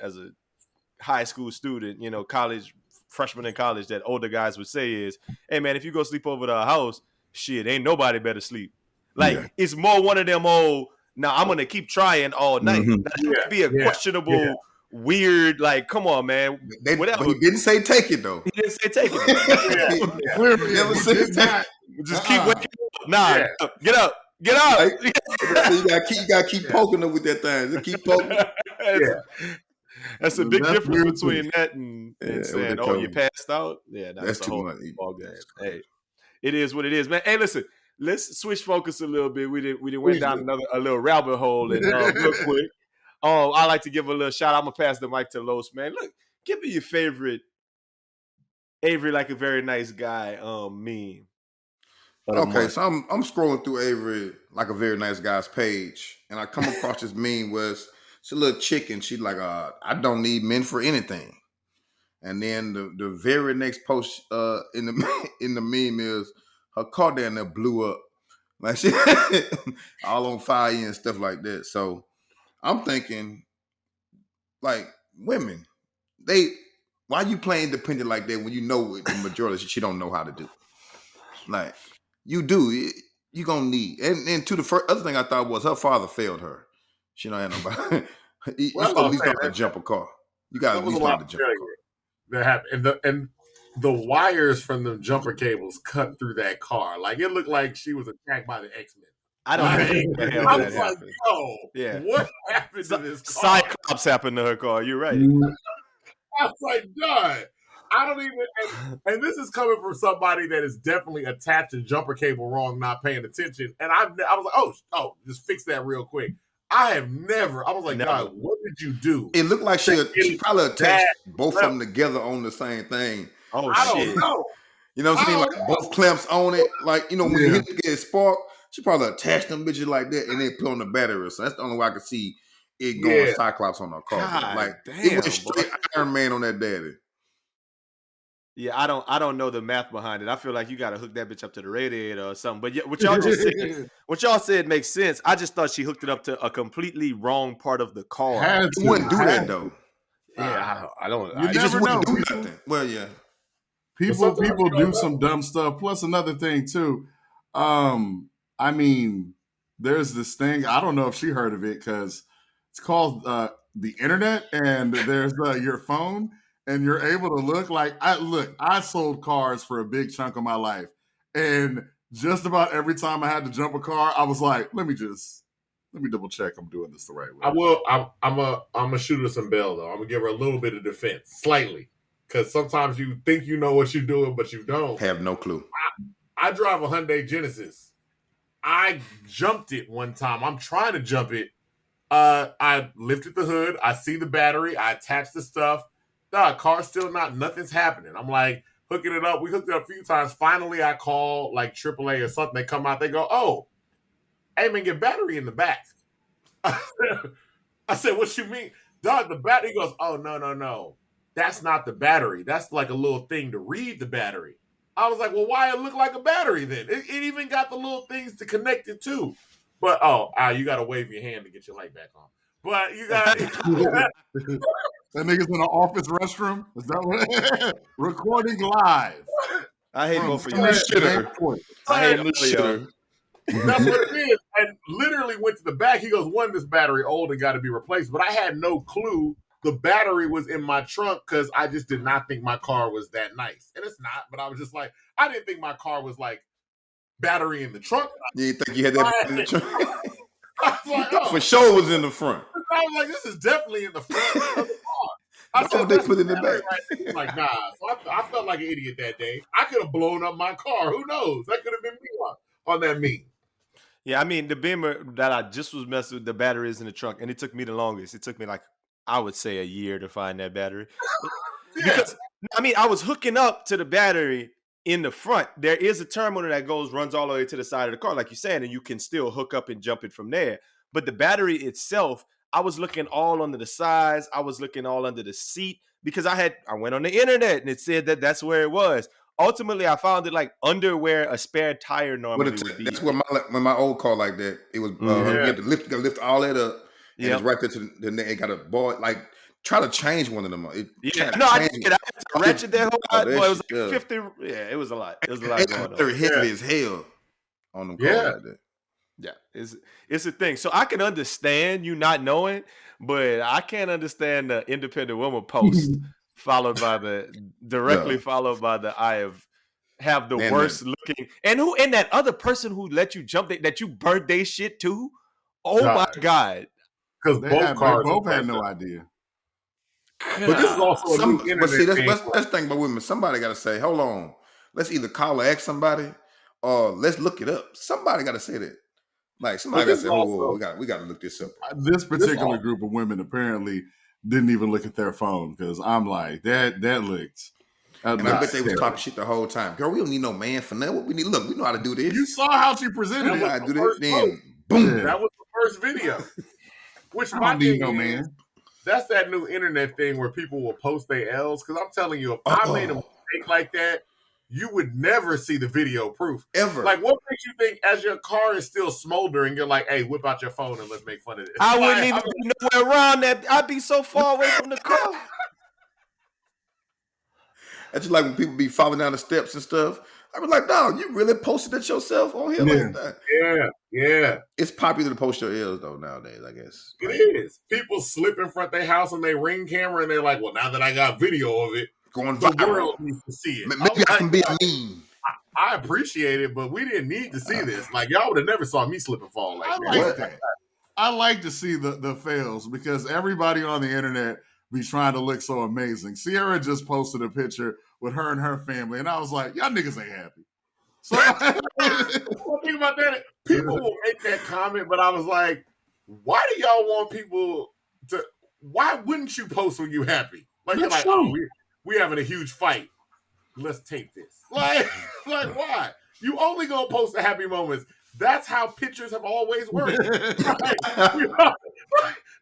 high school student, college freshman in college, that older guys would say is, "Hey man, if you go sleep over to a house, shit, ain't nobody better sleep." Like it's more one of them old, "Now I'm gonna keep trying all night." That would be a questionable, weird, like, come on, man. Whatever. But he didn't say take it though. He didn't say take it. Clearly never said take it. Just keep waking up. Nah, get up. Get up. Like, you gotta keep poking them with that thing. Just keep poking. That's a big difference between that and saying, "Oh, you passed out." Yeah, that's a whole ball game. Hey, it is what it is, man. Hey, listen, let's switch focus a little bit. We went down a little rabbit hole, and real quick, I like to give a little shout out. I'm gonna pass the mic to Los, man. Look, give me your favorite Avery, like a very nice guy, meme. Okay, so I'm scrolling through Avery, like a very nice guy's page, and I come across this meme where it's a little chicken. She's like, "I don't need men for anything." And then the very next post in the meme is her car down there blew up, like she all on fire and stuff like that. So I'm thinking, like, women, why you playing independent like that when you know the majority she don't know how to do? Like, you do, you gonna need. And to the first other thing I thought was her father failed her. She don't have nobody. You at least know how to jump a car. You got at least know how to jump a car. That happened, and the wires from the jumper cables cut through that car. Like, it looked like she was attacked by the X-Men. I don't think the hell that happened. Yo, what happened to this car? Cyclops happened to her car. You're right. I was like, God, I don't even. And this is coming from somebody that is definitely attached to jumper cable wrong, not paying attention. And I was like, oh, just fix that real quick. I was like, God, what did you do? It looked like she probably attached both of them together on the same thing. Oh, I shit. don't know. You know what I'm saying? Like both clamps on it. Like, when you hit the spark, she probably attached them bitches like that and then put on the battery. So that's the only way I could see it going Cyclops on her car. God, like, damn, it went straight Iron Man on that daddy. Yeah, I don't know the math behind it. I feel like you got to hook that bitch up to the radiator or something. But yeah, what y'all said makes sense. I just thought she hooked it up to a completely wrong part of the car. You wouldn't do that though. Yeah, I don't. You just wouldn't do nothing. Well, yeah. People do some dumb stuff. Plus another thing too. I mean, there's this thing. I don't know if she heard of it because it's called the internet, and there's your phone. And you're able to look like I sold cars for a big chunk of my life. And just about every time I had to jump a car, I was like, let me double check I'm doing this the right way. I will. I'm a shoot her some bail though. I'm gonna give her a little bit of defense, slightly, because sometimes you think you know what you're doing, but you don't. Have no clue. I drive a Hyundai Genesis. I jumped it one time. I'm trying to jump it. I lifted the hood. I see the battery. I attached the stuff. Car's still nothing's happening. I'm like hooking it up. We hooked it up a few times. Finally, I call like AAA or something. They come out. They go, "Oh, hey man, get battery in the back." I said, "What you mean, dog? The battery?" He goes, "Oh no. That's not the battery. That's like a little thing to read the battery." I was like, "Well, why it look like a battery then? It even got the little things to connect it to." But you got to wave your hand to get your light back on. But you got. That nigga's in an office restroom. Is that what? Recording live. I hate both of you. I hate both of you. That's what it is. and literally went to the back. He goes, one, this battery old and got to be replaced. But I had no clue the battery was in my trunk because I just did not think my car was that nice. And it's not, but I was just like, I didn't think my car was like battery in the trunk. You think you had that in the trunk? I was like, oh. For sure was in the front. I was like, this is definitely in the front of the car. I said, they put it in the back. Right. Like, nah. So I felt like an idiot that day. I could have blown up my car. Who knows? That could have been me on that meme. Yeah, I mean, the Beamer that I just was messing with, the battery is in the trunk, and it took me the longest. It took me like, I would say, a year to find that battery. Because, I mean, I was hooking up to the battery in the front. There is a terminal that runs all the way to the side of the car, like you said, and you can still hook up and jump it from there. But the battery itself, I was looking all under the sides. I was looking all under the seat because I went on the internet and it said that that's where it was. Ultimately, I found it like under where a spare tire normally would be. That's where my old car like that. It was you had to lift all that up. And it's right there to the neck. It got a boy like try to change one of them. I had to ratchet that whole lot. Boy, it was like 50. Yeah, it was a lot. It was a lot going on. They're heavy as hell on them cars like that. Yeah, it's a thing. So I can understand you not knowing, but I can't understand the independent woman post followed by the I have the worst looking and that other person who let you jump that you burnt their shit too. Oh my God. Because both had no idea. But this is also a new internet see, that's the thing about women. Somebody got to say, hold on. Let's either call or ask somebody or let's look it up. Somebody got to say that. Like somebody got to say, "Oh, we got to look this up." This particular group of women apparently didn't even look at their phone because I'm like that looked. And I bet they was talking shit the whole time. Girl, we don't need no man for nothing. What we need? Look, we know how to do this. You saw how she presented it. I do this. Then boom. That was the first video. Which I don't need no man. That's that new internet thing where people will post their L's. Because I'm telling you, if I made a mistake like that, you would never see the video proof. Ever. Like, what makes you think as your car is still smoldering, you're like, hey, whip out your phone and let's make fun of this? I wouldn't even be nowhere around that. I'd be so far away from the car. That's just like when people be falling down the steps and stuff. I was like, dog, you really posted it yourself on here like that? Yeah. It's popular to post your L's, though, nowadays, I guess. It is. People slip in front of their house on their Ring camera, and they're like, well, now that I got video of it, going the viral. world needs to see it. Maybe I can be a meme. I appreciate it, but we didn't need to see this. Like, y'all would have never saw me slip and fall like that. I like to see the fails because everybody on the internet be trying to look so amazing. Sierra just posted a picture with her and her family, and I was like, y'all niggas ain't happy. So one thing about that, people will make that comment, but I was like, why do y'all want people to? Why wouldn't you post when you happy? Like you're like, oh, we having a huge fight. Let's take this. Like why? You only gonna post the happy moments. That's how pictures have always worked.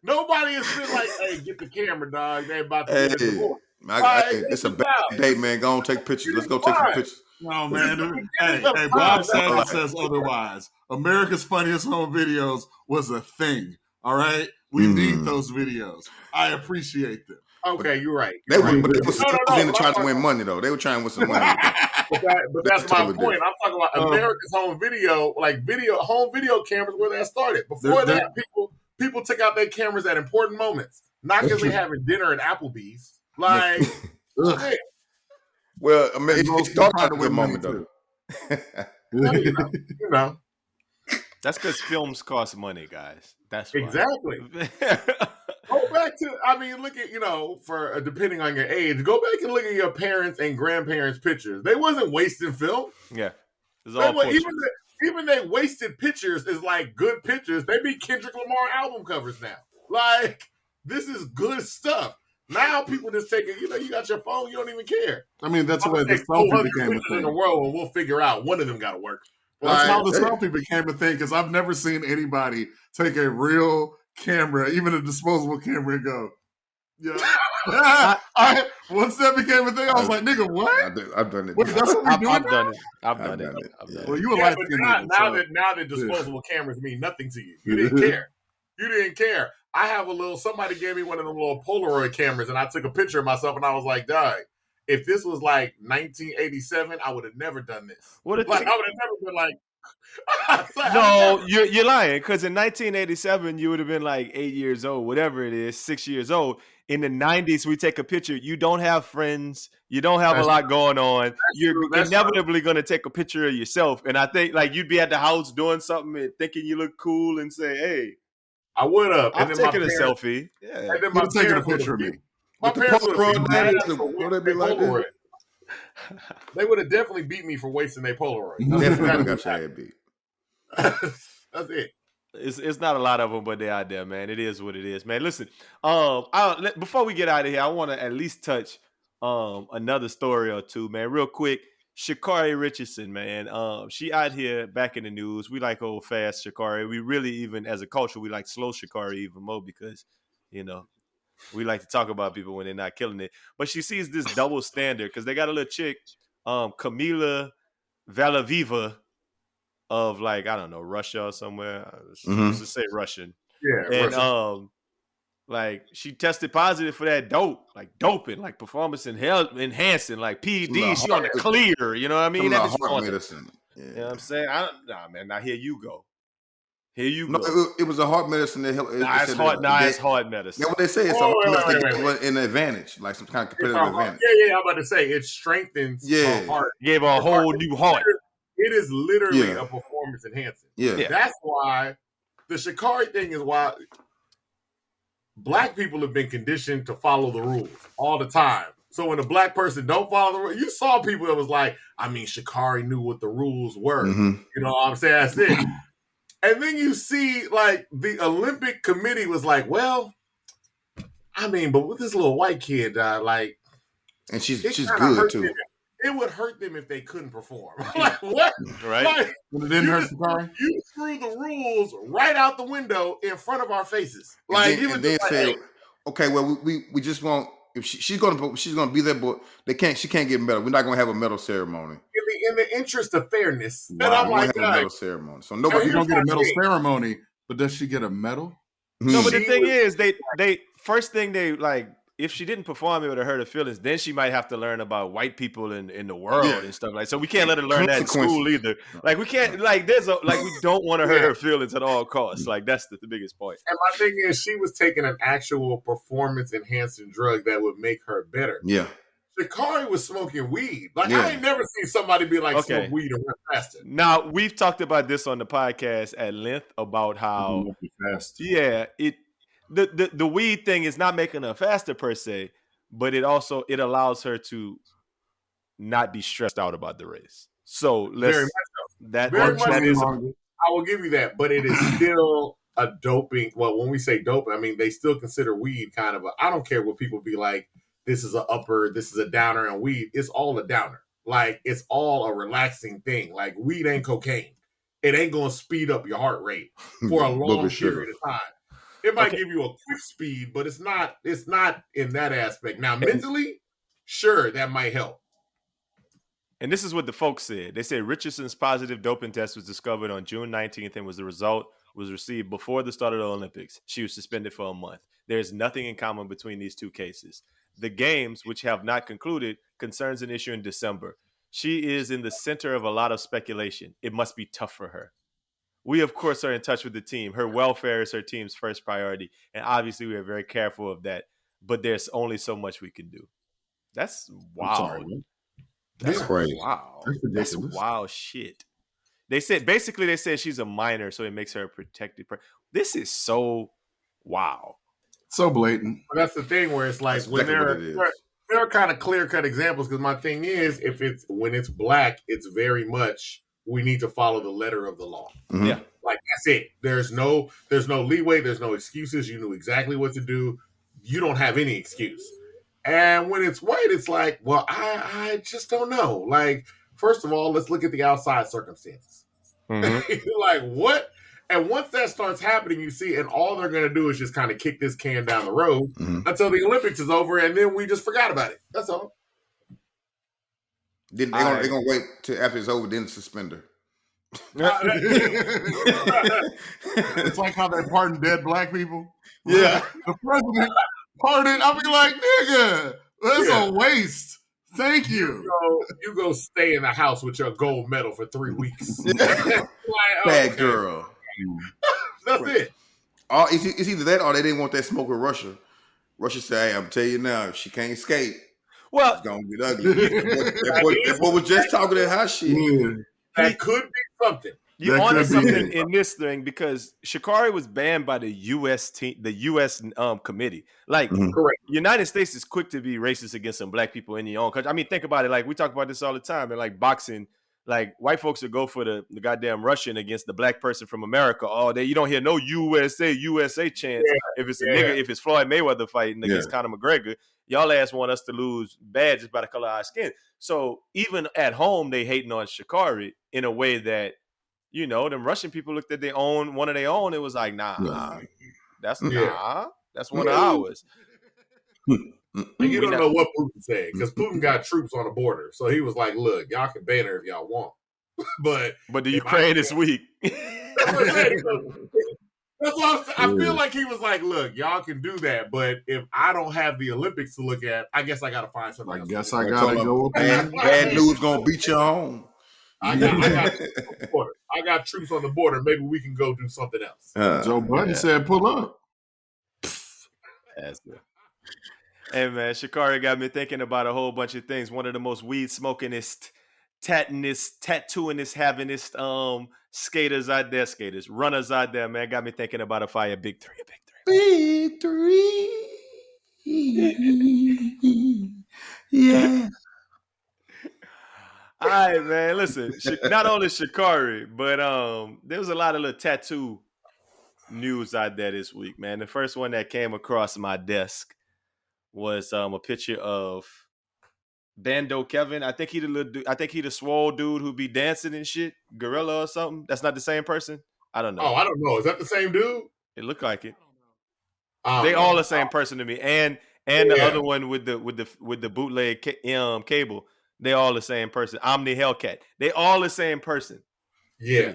Nobody has been like, hey, get the camera, dog. They about to get the it's a bad day, man. Go on, take pictures. Let's go take some pictures. No, man. Hey, Bob Saget says otherwise. America's Funniest Home Videos was a thing. All right? We need those videos. I appreciate them. Okay, you're right. They were trying to win money, though. They were trying to win some money. but that's my point. I'm talking about America's home video, like home video cameras where that started. Before that, people took out their cameras at important moments. Not because they're having dinner at Applebee's. Like, well, I mean, it started at a good moment, though. You know. That's because films cost money, guys. That's why. Exactly. Go back to, look at, for depending on your age, go back and look at your parents' and grandparents' pictures. They wasn't wasting film. Yeah. Even their wasted pictures is like good pictures. They be Kendrick Lamar album covers now. Like, this is good stuff. Now people just take it, you got your phone, you don't even care. I mean, that's why the selfie became a thing. In the world, and we'll figure out one of them got to work. That's how the selfie became a thing, because I've never seen anybody take a real camera, even a disposable camera, and go, once that became a thing, I was like, nigga, what? I've done it. Wait, that's what we're doing I've done it. Well, you were like, now that disposable cameras mean nothing to you. You didn't care. You didn't care. I have somebody gave me one of them little Polaroid cameras, and I took a picture of myself, and I was like, dog, if this was like 1987, I would have never done this. I would have never been like, No, you're lying. Because in 1987, you would have been like 8 years old, whatever it is, 6 years old. In the 90s, we take a picture. You don't have friends. You don't have a lot going on. You're inevitably going to take a picture of yourself. And I think like you'd be at the house doing something and thinking you look cool and say, "Hey, I would have. I'm taking a selfie." Yeah, and then my taking a picture of me. My parents would have be like Polaroid. They would have definitely beat me for wasting their Polaroid. Definitely got your head beat. That's it. It's not a lot of them, but they're out there, man. It is what it is, man. Listen, before we get out of here, I want to at least touch another story or two, man, real quick. Sha'Carri Richardson, man. She out here back in the news. We like old fast Sha'Carri. We really even as a culture, we like slow Sha'Carri even more because, you know, we like to talk about people when they're not killing it. But she sees this double standard because they got a little chick, Camila Valaviva, of like, I don't know, Russia or somewhere. I used to say Russian. Yeah. And Russian. like she tested positive for that doping, like performance enhancing, like PED. She on the clear, you know what I mean? That heart medicine. Yeah. You know what I'm saying? Man, now here you go. No, it was a heart medicine that helped. It's heart medicine. That's what they say. It's a heart medicine an advantage, like some kind of competitive advantage. Yeah. I'm about to say it strengthens her heart. Gave her a whole new heart. It is literally a performance enhancing. Yeah. That's why the Sha'Carri thing is why Black people have been conditioned to follow the rules all the time. So when a Black person don't follow the rules, you saw people that was like, I mean, Sha'Carri knew what the rules were. Mm-hmm. You know what I'm saying? That's it. And then you see, like, the Olympic Committee was like, well, I mean, but with this little white kid, like, and she's good too. It would hurt them if they couldn't perform. Like, what? Right? Like, it didn't hurt Sha'Carri. You threw the rules right out the window in front of our faces. Like, and then say, okay, well, we just want if she's gonna be there, but she can't get a medal. We're not gonna have a medal ceremony. In the interest of fairness, and I'm like, have a medal ceremony. So nobody's gonna get a medal ceremony, but does she get a medal? No, but the thing is, they first thing they like. If she didn't perform, it would have hurt her feelings. Then she might have to learn about white people in the world and stuff like. So we can't let her learn that in school either. Like we can't we don't want to hurt her feelings at all costs. Like that's the biggest point. And my thing is, she was taking an actual performance enhancing drug that would make her better. Yeah. Sha'Carri was smoking weed. Like I ain't never seen somebody be like smoke weed and run faster. Now we've talked about this on the podcast at length about how The weed thing is not making her faster per se, but it allows her to not be stressed out about the race. So let's I will give you that, but it is still a doping. Well, when we say doping, I mean they still consider weed kind of I don't care what people be like. This is an upper, this is a downer, and weed. It's all a downer. Like it's all a relaxing thing. Like weed ain't cocaine. It ain't gonna speed up your heart rate for a long period of time. It might give you a quick speed, but it's not in that aspect. Now, mentally, sure, that might help. And this is what the folks said. They said Richardson's positive doping test was discovered on June 19th and the result was received before the start of the Olympics. She was suspended for a month. There is nothing in common between these two cases. The games, which have not concluded, concerns an issue in December. She is in the center of a lot of speculation. It must be tough for her. We, of course, are in touch with the team. Her welfare is her team's first priority. And obviously, we are very careful of that. But there's only so much we can do. That's wild. That's crazy. Wow. That's wild shit. They said she's a minor, so it makes her a protected person. This is so wow. So blatant. But that's the thing where it's like when there are kind of clear-cut examples, because my thing is, when it's Black, it's very much we need to follow the letter of the law. Mm-hmm. Yeah. Like that's it. There's no leeway, there's no excuses. You knew exactly what to do. You don't have any excuse. And when it's white, it's like, well, I just don't know. Like, first of all, let's look at the outside circumstances. Mm-hmm. You're like, what? And once that starts happening, you see, and all they're going to do is just kind of kick this can down the road until the Olympics is over, and then we just forgot about it. That's all. They're going to wait till after it's over, then suspend her. It's like how they pardon dead Black people. Yeah. The president pardoned. I'll be like, nigga, that's a waste. Thank you. You go stay in the house with your gold medal for 3 weeks. Bad girl. That's it. It's either that or they didn't want that smoke with Russia. Russia said, "Hey, I'm telling you now, if she can't skate, it's gonna get ugly." that boy was just talking that hot shit. That could be something. You onto something in this thing because Sha'Carri was banned by the U.S. team, the U.S. committee. Like, correct. United States is quick to be racist against some black people in your own country. I mean, think about it. Like, we talk about this all the time. And like boxing, like white folks will go for the goddamn Russian against the black person from America all day. You don't hear no USA chants if it's a nigga, if it's Floyd Mayweather fighting against Conor McGregor. Y'all ass want us to lose bad just by the color of our skin. So even at home, they hating on Sha'Carri in a way that, you know, them Russian people looked at one of their own. It was like, that's one of ours. And you don't know what Putin said because Putin got troops on the border. So he was like, look, y'all can ban her if y'all want. but the Ukraine is weak. That's what I feel like he was like, look, y'all can do that, but if I don't have the Olympics to look at, I guess I got to find something else. I guess I got to go up there. Bad news going to beat you home. I got troops on the border. Maybe we can go do something else. Joe Budden said pull up. That's good. Hey, man, Sha'Carri got me thinking about a whole bunch of things. One of the most weed-smokingest, tattooingest, havingest skaters out there, runners out there, man. Got me thinking about a fire big three. Big three. Yeah. All right, man. Listen, not only Sha'Carri, but there was a lot of little tattoo news out there this week, man. The first one that came across my desk was a picture of Bando Kevin. I think he the swole dude who be dancing and shit, gorilla or something. That's not the same person. I don't know. Oh, I don't know. Is that the same dude? It looked like it. They all the same person to me, and the other one with the bootleg cable. They all the same person. Omni Hellcat. They all the same person. Yeah.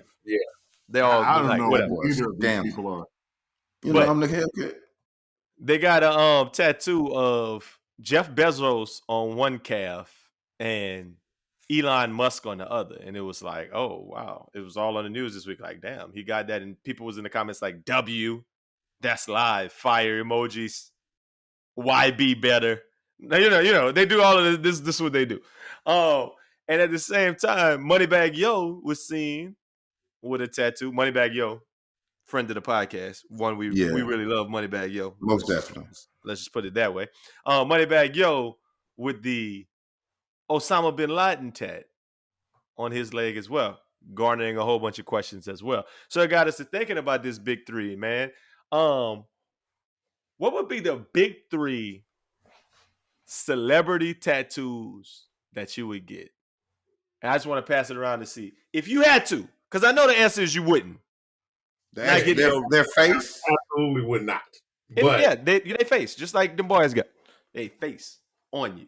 They all. I don't know whatever. what either of these people are. You know Omni Hellcat. They got a tattoo of Jeff Bezos on one calf and Elon Musk on the other, and it was like, oh wow, it was all on the news this week. Like, damn, he got that, and people was in the comments like, W, that's live, fire emojis, YB better. Now, you know, they do all of this. This is what they do. Oh, and at the same time, Moneybag Yo was seen with a tattoo. Moneybag Yo, friend of the podcast, one we really love. Moneybag Yo, most definitely. Let's just put it that way. Moneybag Yo with the Osama bin Laden tat on his leg as well, garnering a whole bunch of questions as well. So it got us to thinking about this big three, man. What would be the big three celebrity tattoos that you would get? And I just want to pass it around to see if you had to, because I know the answer is you wouldn't. Their face? Absolutely would not. But yeah, they face, just like them boys got. They face on you.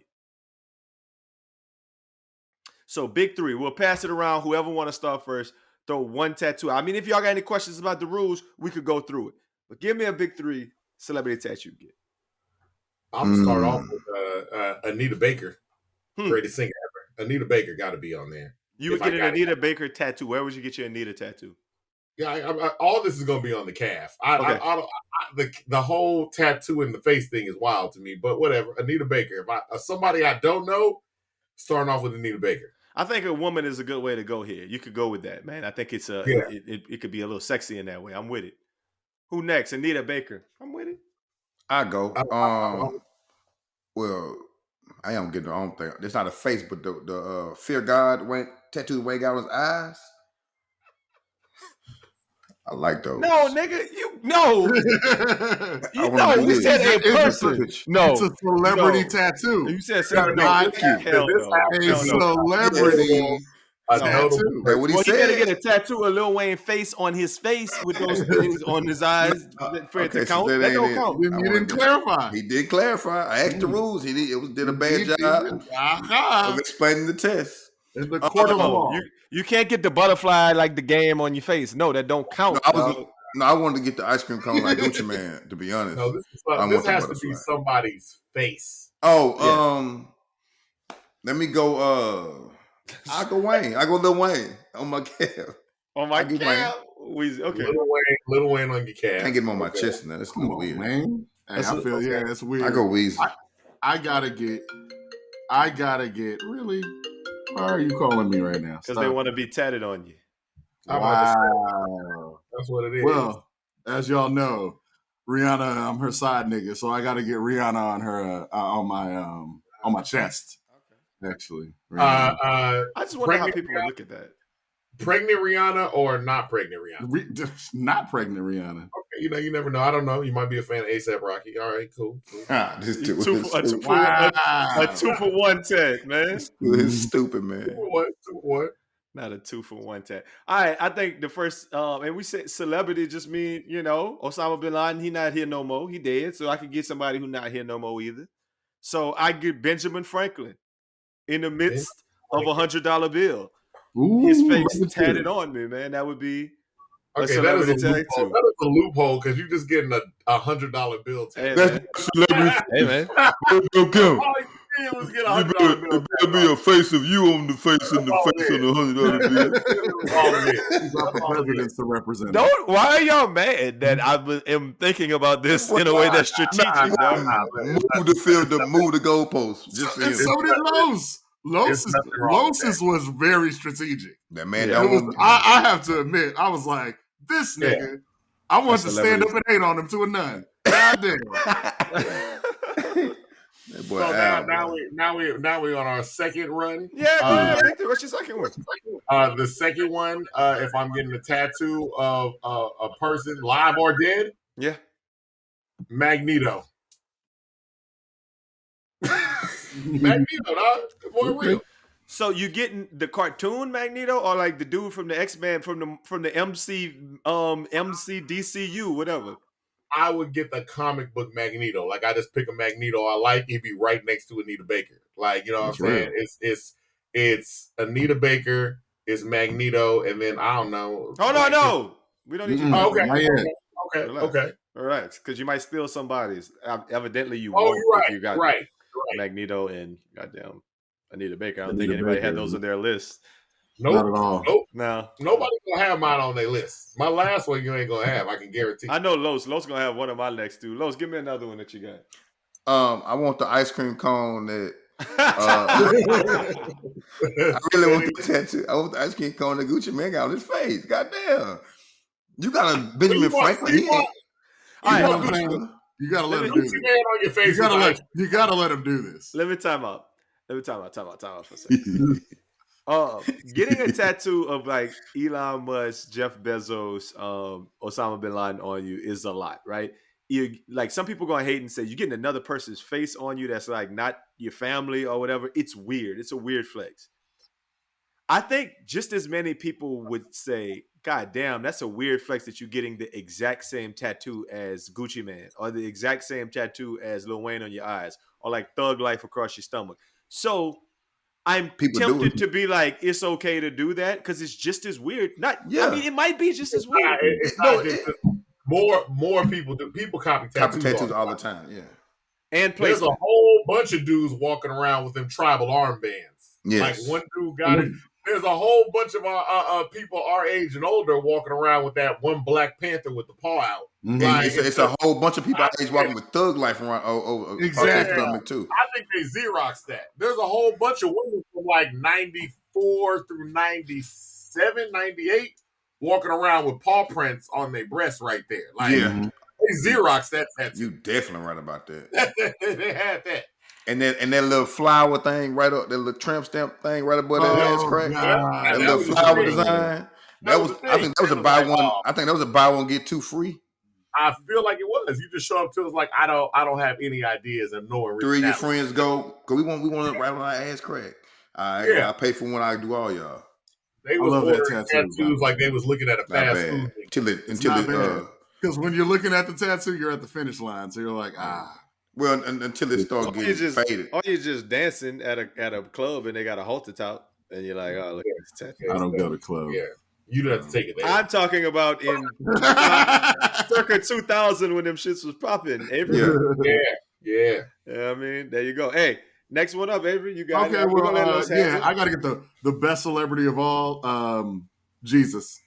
So big three. We'll pass it around. Whoever want to start first, throw one tattoo. I mean, if y'all got any questions about the rules, we could go through it. But give me a big three celebrity tattoo you get. I'm going to start off with Anita Baker. Greatest singer ever. Anita Baker got to be on there. You would get an Anita Baker tattoo. Where would you get your Anita tattoo? Yeah, all this is going to be on the calf. The whole tattoo in the face thing is wild to me, but whatever. Anita Baker. If somebody I don't know, starting off with Anita Baker. I think a woman is a good way to go here. You could go with that, man. I think it's it could be a little sexy in that way. I'm with it. Who next? Anita Baker. I'm with it. I go. Well, I am getting the own thing. It's not a face, but the Fear God tattoo Wayne got on his eyes. I like those. No, nigga, we said a person. No, it's a celebrity tattoo. You said celebrity. A celebrity tattoo. That's what he said. You gotta get a tattoo of Lil Wayne face on his face with those things on his eyes for it to count. That don't count. You didn't clarify. He did clarify. I asked the rules. He did a bad job of explaining the test. It's the court of law. You can't get the butterfly like the game on your face. No, that don't count. I wanted to get the ice cream cone like Gucci Man, to be honest. No, this has to be somebody's face. Oh, Let me go. I go Wayne. I go Lil Wayne on my calf. On my calf. Okay. Little Wayne on your calf. Can't get him on my chest now. That's a little weird. Man. Hey, I feel it's weird. I go Weezy. I gotta get. Really? Why are you calling me right now? Because they want to be tatted on you. Wow. That's what it is. Well, as y'all know, Rihanna, I'm her side nigga, so I gotta get Rihanna on her on my chest. Okay. Actually, I just wonder how people would look at that. Pregnant Rihanna or not pregnant Rihanna? Not pregnant Rihanna. Okay, you never know. I don't know. You might be a fan of A$AP Rocky. All right, cool. A 2-for-1 tag, man. It's stupid, man. What? Not a 2-for-1 tag. All right, I think the first, and we said celebrity just mean, Osama bin Laden, he not here no more. He dead, so I could get somebody who not here no more either. So I get Benjamin Franklin in the midst of $100 bill. Ooh, his face tatted on me, man. That would be a celebrity tag too. That is a loophole because you're just getting a $100 bill tag. That's celebrity. Hey, man. It was get $100 bill. It better be a face of you on the face and the face on the $100 bill. Presidents to represent. Why are y'all mad that I am thinking about this in a way that's strategic? Move the field, move the goalposts. So did Los. Los was very strategic. That man, I have to admit, I was like, this nigga, I want to stand up and hate on him to a none. God damn. So now we on our second run. Yeah, what's your second one? The second one, if I'm getting a tattoo of a person live or dead, yeah, Magneto. Magneto, dog. More real. So you getting the cartoon Magneto or like the dude from the X-Men from the MCDCU, whatever? I would get the comic book Magneto. Like I just pick a Magneto I like, he'd be right next to Anita Baker. Like, you know what I'm saying? It's Anita Baker, it's Magneto, and then I don't know. Oh no. We don't need you. Okay. All right, because you might steal somebody's. Evidently, you won't. You're right. If you got right. Magneto and goddamn Anita Baker. I don't think anybody had those on their list. Nope. Not at all. Nope. No. Nobody's gonna have mine on their list. My last one you ain't gonna have. I can guarantee. I know Los. Los gonna have one of my next two. Los, give me another one that you got. I want the ice cream cone that. I really want the tattoo. I want the ice cream cone that Gucci Mane got on his face. Goddamn. You got a Benjamin Franklin. You gotta let him do this. You gotta let him do this. Let me time out for a second. Getting a tattoo of like Elon Musk, Jeff Bezos, Osama bin Laden on you is a lot, right? You like some people gonna hate and say you're getting another person's face on you that's like not your family or whatever. It's weird. It's a weird flex. I think just as many people would say, God damn, that's a weird flex that you're getting the exact same tattoo as Gucci Mane or the exact same tattoo as Lil Wayne on your eyes or like Thug Life across your stomach. So I'm tempted to be like, it's okay to do that because it's just as weird. I mean, it might be just as weird. More people do. People copy tattoos all the time. Yeah. And there's a whole bunch of dudes walking around with them tribal armbands. Yes. Like one dude got it. There's a whole bunch of people our age and older walking around with that one Black Panther with the paw out. Mm-hmm. Like, it's a whole bunch of people our age walking with Thug Life around. Exactly. Too. I think they Xeroxed that. There's a whole bunch of women from like 94 through 97, 98 walking around with paw prints on their breasts right there. Like, they Xeroxed that tattoo. You definitely right about that. They had that. And that little flower thing right up, that little tramp stamp thing right above that ass crack. That little flower design. I think that was a buy one. I think that was a buy one get two free. I feel like it was. You just show up to us like I don't have any ideas and knowing. Three of your friends go because we want to write on our ass crack. I pay for one. I do all y'all. They was ordering tattoos like they was looking at a fast food because when you're looking at the tattoo, you're at the finish line, so you're like Well, until it starts getting faded. Or you're just dancing at a club and they got a halter top, and you're like, oh, look at this tattoo. I don't go to club. Yeah. You don't have to take it there. I'm talking about in circa 2000 when them shits was popping. Yeah. I mean, there you go. Hey, Next one up, Avery. You got Okay, it. We're gonna let well, Los have it. I got to get the best celebrity of all, Jesus.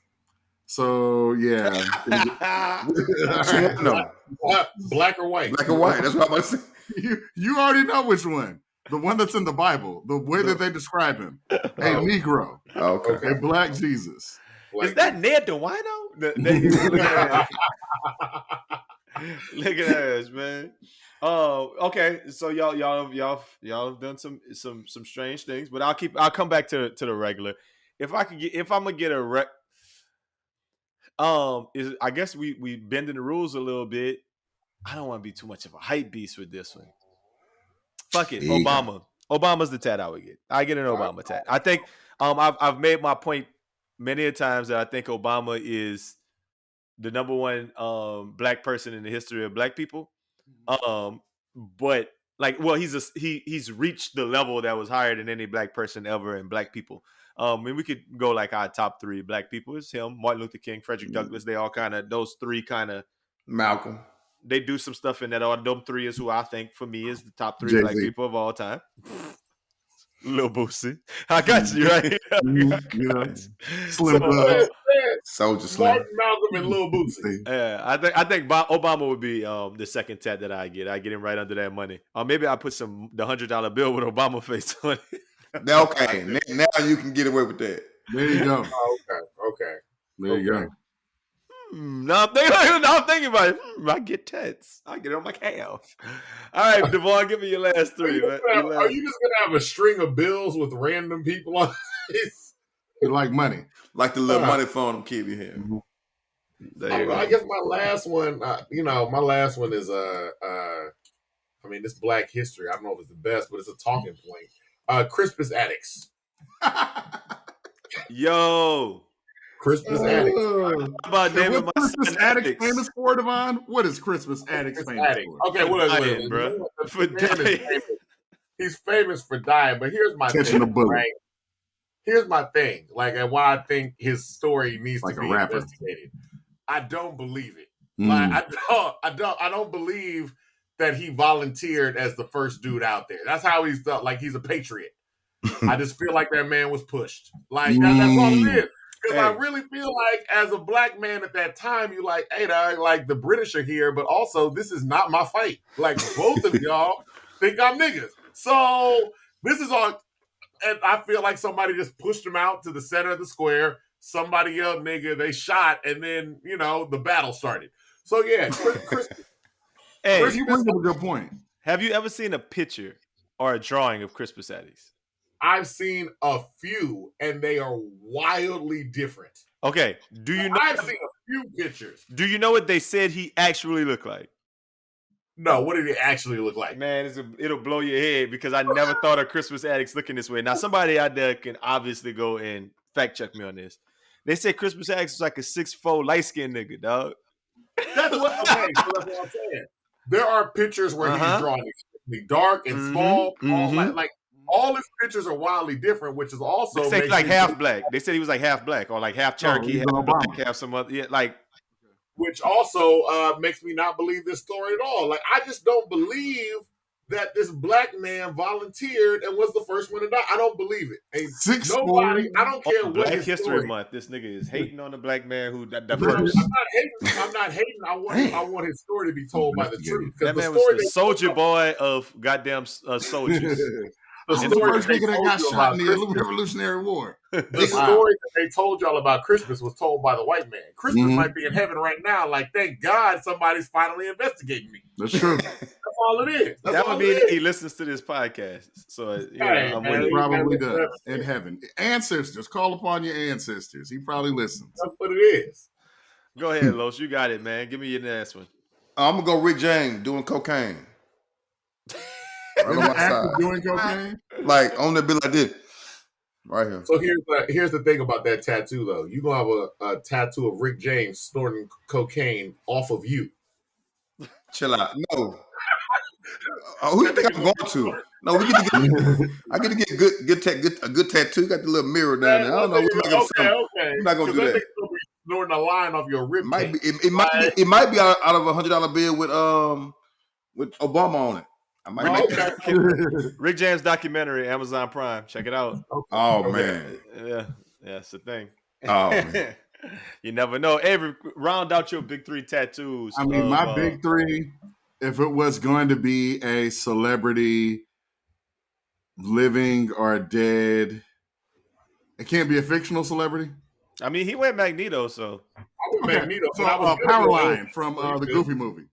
So yeah, Black or white? Black or white. That's what I'm about to say. you already know which one. The one that's in the Bible. The way that they describe him. A Negro. Okay. A black Jesus. Is that Ned the Wino? Look at us, man. Okay. So y'all have done some strange things, but I'll come back to the regular. If I'm gonna get a I guess we bending the rules a little bit. I don't want to be too much of a hype beast with this one. Fuck it, Obama. Obama's the tat I would get. I get an Obama tat. I think I've made my point many a times that I think Obama is the number one black person in the history of black people. But he's reached the level that was higher than any black person ever in black people. And we could go like our top three black people. It's him, Martin Luther King, Frederick Douglass. They all those three Malcolm. They do some stuff in that. Them three is who I think for me is the top three black people of all time. Lil Boosie, I got you right. Slim Soldier Slim. Martin, Malcolm, and Lil Boosie. Yeah, I think Obama would be the second tat that I get. I get him right under that money. Or maybe I put the $100 bill with Obama face on it. Okay, now you can get away with that. There you go. Okay. There you go. Now I'm thinking about it. I get tats. I get it on my calf. All right, Devon, give me your last three. Are you just gonna have a string of bills with random people on this? You like money, like the little money phone I'm keeping here. There you go. I guess my last one. My last one is this Black History. I don't know if it's the best, but it's a talking point. Crispus Attucks. Yo. Crispus Attucks. About naming my Crispus Attucks famous for, Devon? What is Crispus Attucks famous for? Okay, what bro? He's famous for dying, but here's my catching thing, a bullet. Right? Here's my thing, and why I think his story needs to be investigated. I don't believe it. Like I don't believe that he volunteered as the first dude out there. That's how he's felt like he's a patriot. I just feel like that man was pushed. Like that's all it is. Because I really feel like as a black man at that time, you like, hey, like the British are here, but also this is not my fight. Like both of y'all think I'm niggas. So this is all, and I feel like somebody just pushed him out to the center of the square. Somebody yelled nigga, they shot, and then, the battle started. So yeah, Chris you bring up a good point. Have you ever seen a picture or a drawing of Crispus Attucks? I've seen a few, and they are wildly different. Okay, do you know? I've seen a few pictures. Do you know what they said he actually looked like? No, what did he actually look like? Man, it'll blow your head because I never thought of Crispus Attucks looking this way. Now, somebody out there can obviously go and fact check me on this. They said Crispus Attucks was like a 6'4" light-skinned nigga, dog. That's what I'm saying. There are pictures where he's drawn extremely dark and small, all his pictures are wildly different, which is also they say like half black. They said he was like half black or like half Cherokee, half black, half some other which also makes me not believe this story at all. Like I just don't believe that this black man volunteered and was the first one to die. I don't believe it. And nobody. I don't care what Black History Month. This nigga is hating on the black man who that first. I'm not hating. I want his story to be told by the truth. That man was the soldier boy of goddamn soldiers. The first nigga that got shot in the Revolutionary War. The story that they told y'all about Christmas was told by the white man. Christmas might be in heaven right now. Like, thank God somebody's finally investigating me. That's true. That's all it is. That would mean he listens to this podcast. So he probably does in heaven. Ancestors, call upon your ancestors. He probably listens. That's what it is. Go ahead, Los. You got it, man. Give me your next one. I'm gonna go Rick James doing cocaine. Right on my side. Doing cocaine? Like on the bill like this. Right here. So here's the thing about that tattoo though. You're gonna have a tattoo of Rick James snorting cocaine off of you. Chill out. No. Who you think I'm going to? No, we get to get. I get to get a good tattoo. Got the little mirror down there. I don't know. Okay. We're not gonna do that. Snorting a line off your rib. It might be out of $100 bill with Obama on it. I might Rick James documentary, Amazon Prime. Check it out. Oh man. Yeah, it's the thing. Oh man. You never know. Avery, round out your big 3 tattoos. I mean, my big 3, if it was going to be a celebrity, living or dead, it can't be a fictional celebrity. I mean, he went Magneto, so. Magneto. So Powerline from the Goofy movie.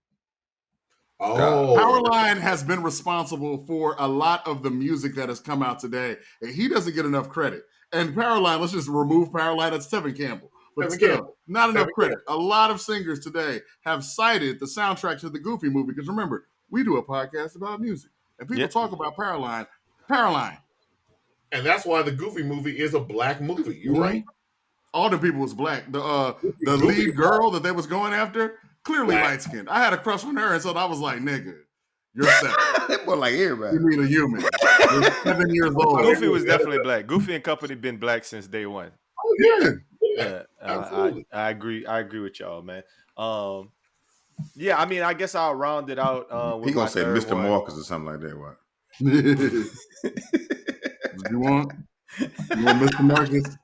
Oh, Powerline has been responsible for a lot of the music that has come out today, and he doesn't get enough credit. And Powerline, let's just remove Powerline. That's Tevin Campbell. But still, not enough credit. A lot of singers today have cited the soundtrack to the Goofy movie because remember, we do a podcast about music, and people talk about Powerline. And that's why the Goofy movie is a black movie. You're right. All the people was black. The lead girl that they was going after, clearly light skinned. I had a crush on her, and so I was like, "Nigga, you're set." Well, like everybody. You need a human. You're 7 years old. Goofy was definitely black. Goofy and company been black since day one. Oh yeah. I agree. I agree with y'all, man. Yeah, I mean, I guess I'll round it out. With he gonna say Mr. one. Marcus or something like that. What? You want Mr. Marcus?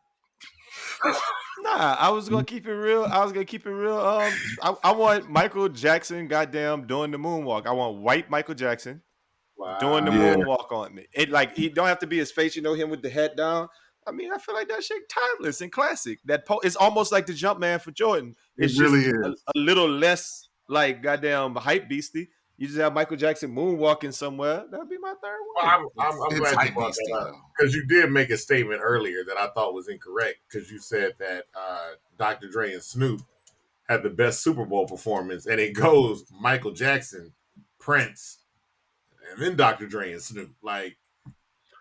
Nah, I was gonna keep it real. I want Michael Jackson, goddamn, doing the moonwalk. I want white Michael Jackson doing the moonwalk on me. It like he don't have to be his face, you know, him with the head down. I mean, I feel like that shit timeless and classic. It's almost like the Jumpman for Jordan. It's really just is a little less like goddamn hype beastie. You just have Michael Jackson moonwalking somewhere. That'd be my third one. I'm glad you brought that up because you did make a statement earlier that I thought was incorrect because you said that Dr. Dre and Snoop had the best Super Bowl performance, and it goes Michael Jackson, Prince, and then Dr. Dre and Snoop. Like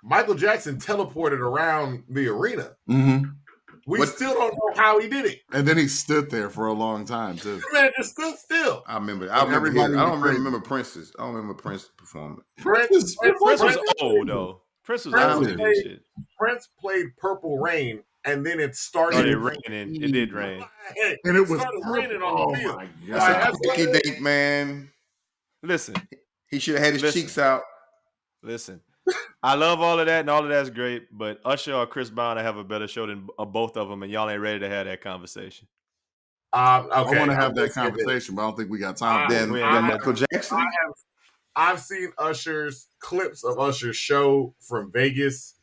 Michael Jackson teleported around the arena. Mm-hmm. We still don't know how he did it. And then he stood there for a long time too. Man, just stood still. I remember. I don't remember Prince's. I don't remember Prince's performance. Prince was old though. Prince was old. Prince played Purple Rain, and then it started raining. It did rain, and it was started raining on the field. That's a quickie date, man. Listen, he should have had his cheeks out. Listen. I love all of that, and all of that's great, but Usher or Chris Brown have a better show than both of them, and y'all ain't ready to have that conversation. Okay. I want to have that conversation, but I don't think we got time. Then Michael Jackson? I've seen clips of Usher's show from Vegas,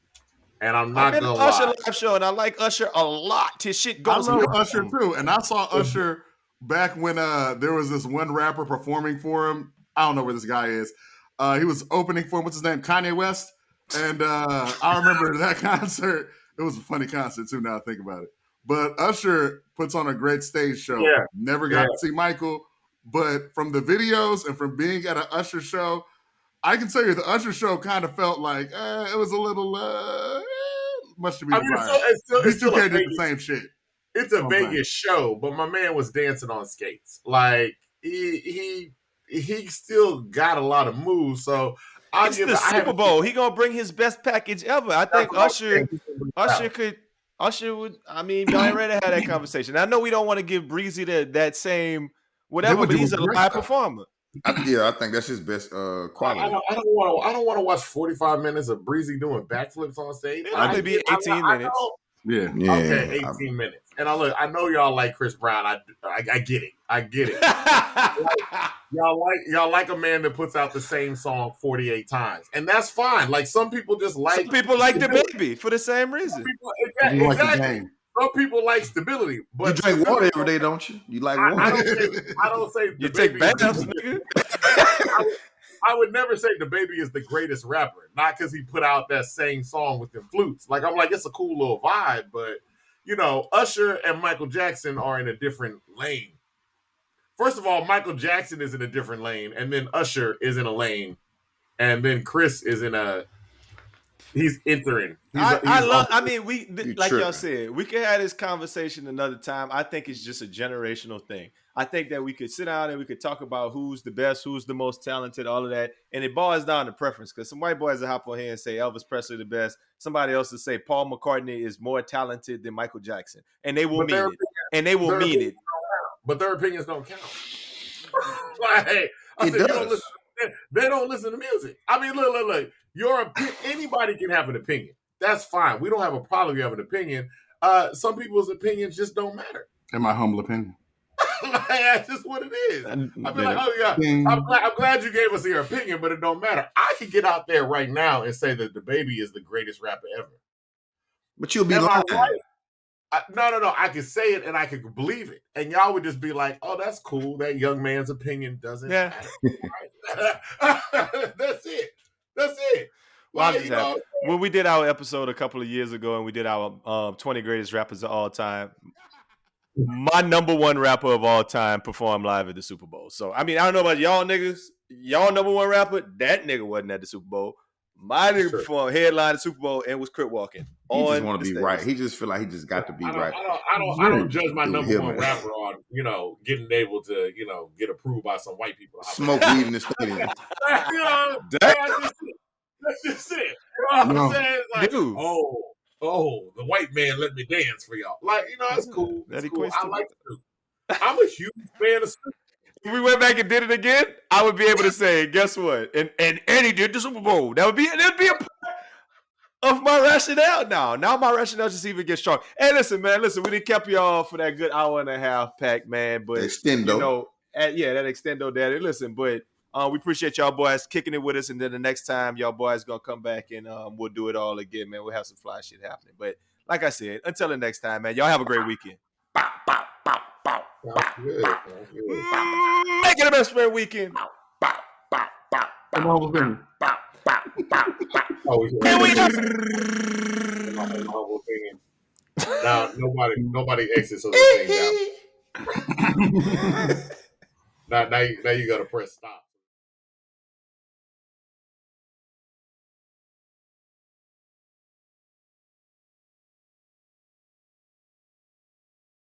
and I'm not going to lie. Usher live show, and I like Usher a lot. His shit goes. I love Usher, too, and I saw Usher back when there was this one rapper performing for him. I don't know where this guy is. He was opening for, what's his name, Kanye West. And I remember that concert. It was a funny concert, too, now I think about it. But Usher puts on a great stage show. Yeah. Never got to see Michael. But from the videos and from being at an Usher show, I can tell you the Usher show kind of felt like it was a little much to be desired. These two can't do the same shit. It's a Vegas show, but my man was dancing on skates. Like, he still got a lot of moves, so it's the Super Bowl. He gonna bring his best package ever. I think Usher would. I mean, y'all ain't ready to have that conversation. I know we don't want to give Breezy that same whatever, but he's a live performer. I think that's his best quality. I don't want to watch 45 minutes of Breezy doing backflips on stage. It'll only be 18 minutes. Yeah. Okay, 18 minutes. And I know y'all like Chris Brown. I get it. I get it. y'all like a man that puts out the same song 48 times, and that's fine. Like some people just like. Some people like the baby for the same reason. Exactly. Some people like stability, but you drink water every day, don't you? You like water? I don't say you take baths, nigga. I would never say the baby is the greatest rapper, not because he put out that same song with the flutes. Like I'm like, it's a cool little vibe, but you know, Usher and Michael Jackson are in a different lane. First of all, Michael Jackson is in a different lane, and then Usher is in a lane, and then Chris is in a. He's entering. I mean, like y'all said, we could have this conversation another time. I think it's just a generational thing. I think that we could sit down and we could talk about who's the best, who's the most talented, all of that. And it boils down to preference because some white boys will hop on here and say Elvis Presley the best. Somebody else will say Paul McCartney is more talented than Michael Jackson. And they will mean it. And they will mean it. But their opinions don't count. Like, I said, they don't listen to music. I mean, look. Anybody can have an opinion. That's fine. We don't have a problem if you have an opinion. Some people's opinions just don't matter. In my humble opinion. That's just what it is. I feel like, oh yeah, I'm glad you gave us your opinion, but it don't matter. I could get out there right now and say that the baby is the greatest rapper ever. But you'll be lying. Right? No. I can say it and I can believe it, and y'all would just be like, "Oh, that's cool. That young man's opinion doesn't matter." That's it. Well, when we did our episode a couple of years ago, and we did our 20 greatest rappers of all time, my number one rapper of all time performed live at the Super Bowl. So, I mean, I don't know about y'all niggas. Y'all number one rapper, that nigga wasn't at the Super Bowl. My nigga performed headline the Super Bowl and was crip walking. He just want to be right. He just feel like he just got to be right. I don't judge my number one rapper on, getting able to, get approved by some white people. Smoke weed in the stadium. That's just it. You know what I'm saying? It's like, dude. Oh, the white man let me dance for y'all. Like, that's cool. That's cool. I like it. I'm a huge fan of Snoop. If we went back and did it again, I would be able to say, guess what? And he did the Super Bowl. That'd be a part of my rationale now. Now my rationale just even gets strong. Hey, listen, man. We didn't keep y'all for that good hour and a half pack, man. But extendo. That extendo, daddy. Listen, but we appreciate y'all boys kicking it with us, and then the next time y'all boys gonna come back and we'll do it all again, man. We'll have some fly shit happening. But like I said, until the next time, man, y'all have a great weekend. Good. Make it a best friend weekend. Now nobody exits on the thing now. Now you gotta press stop.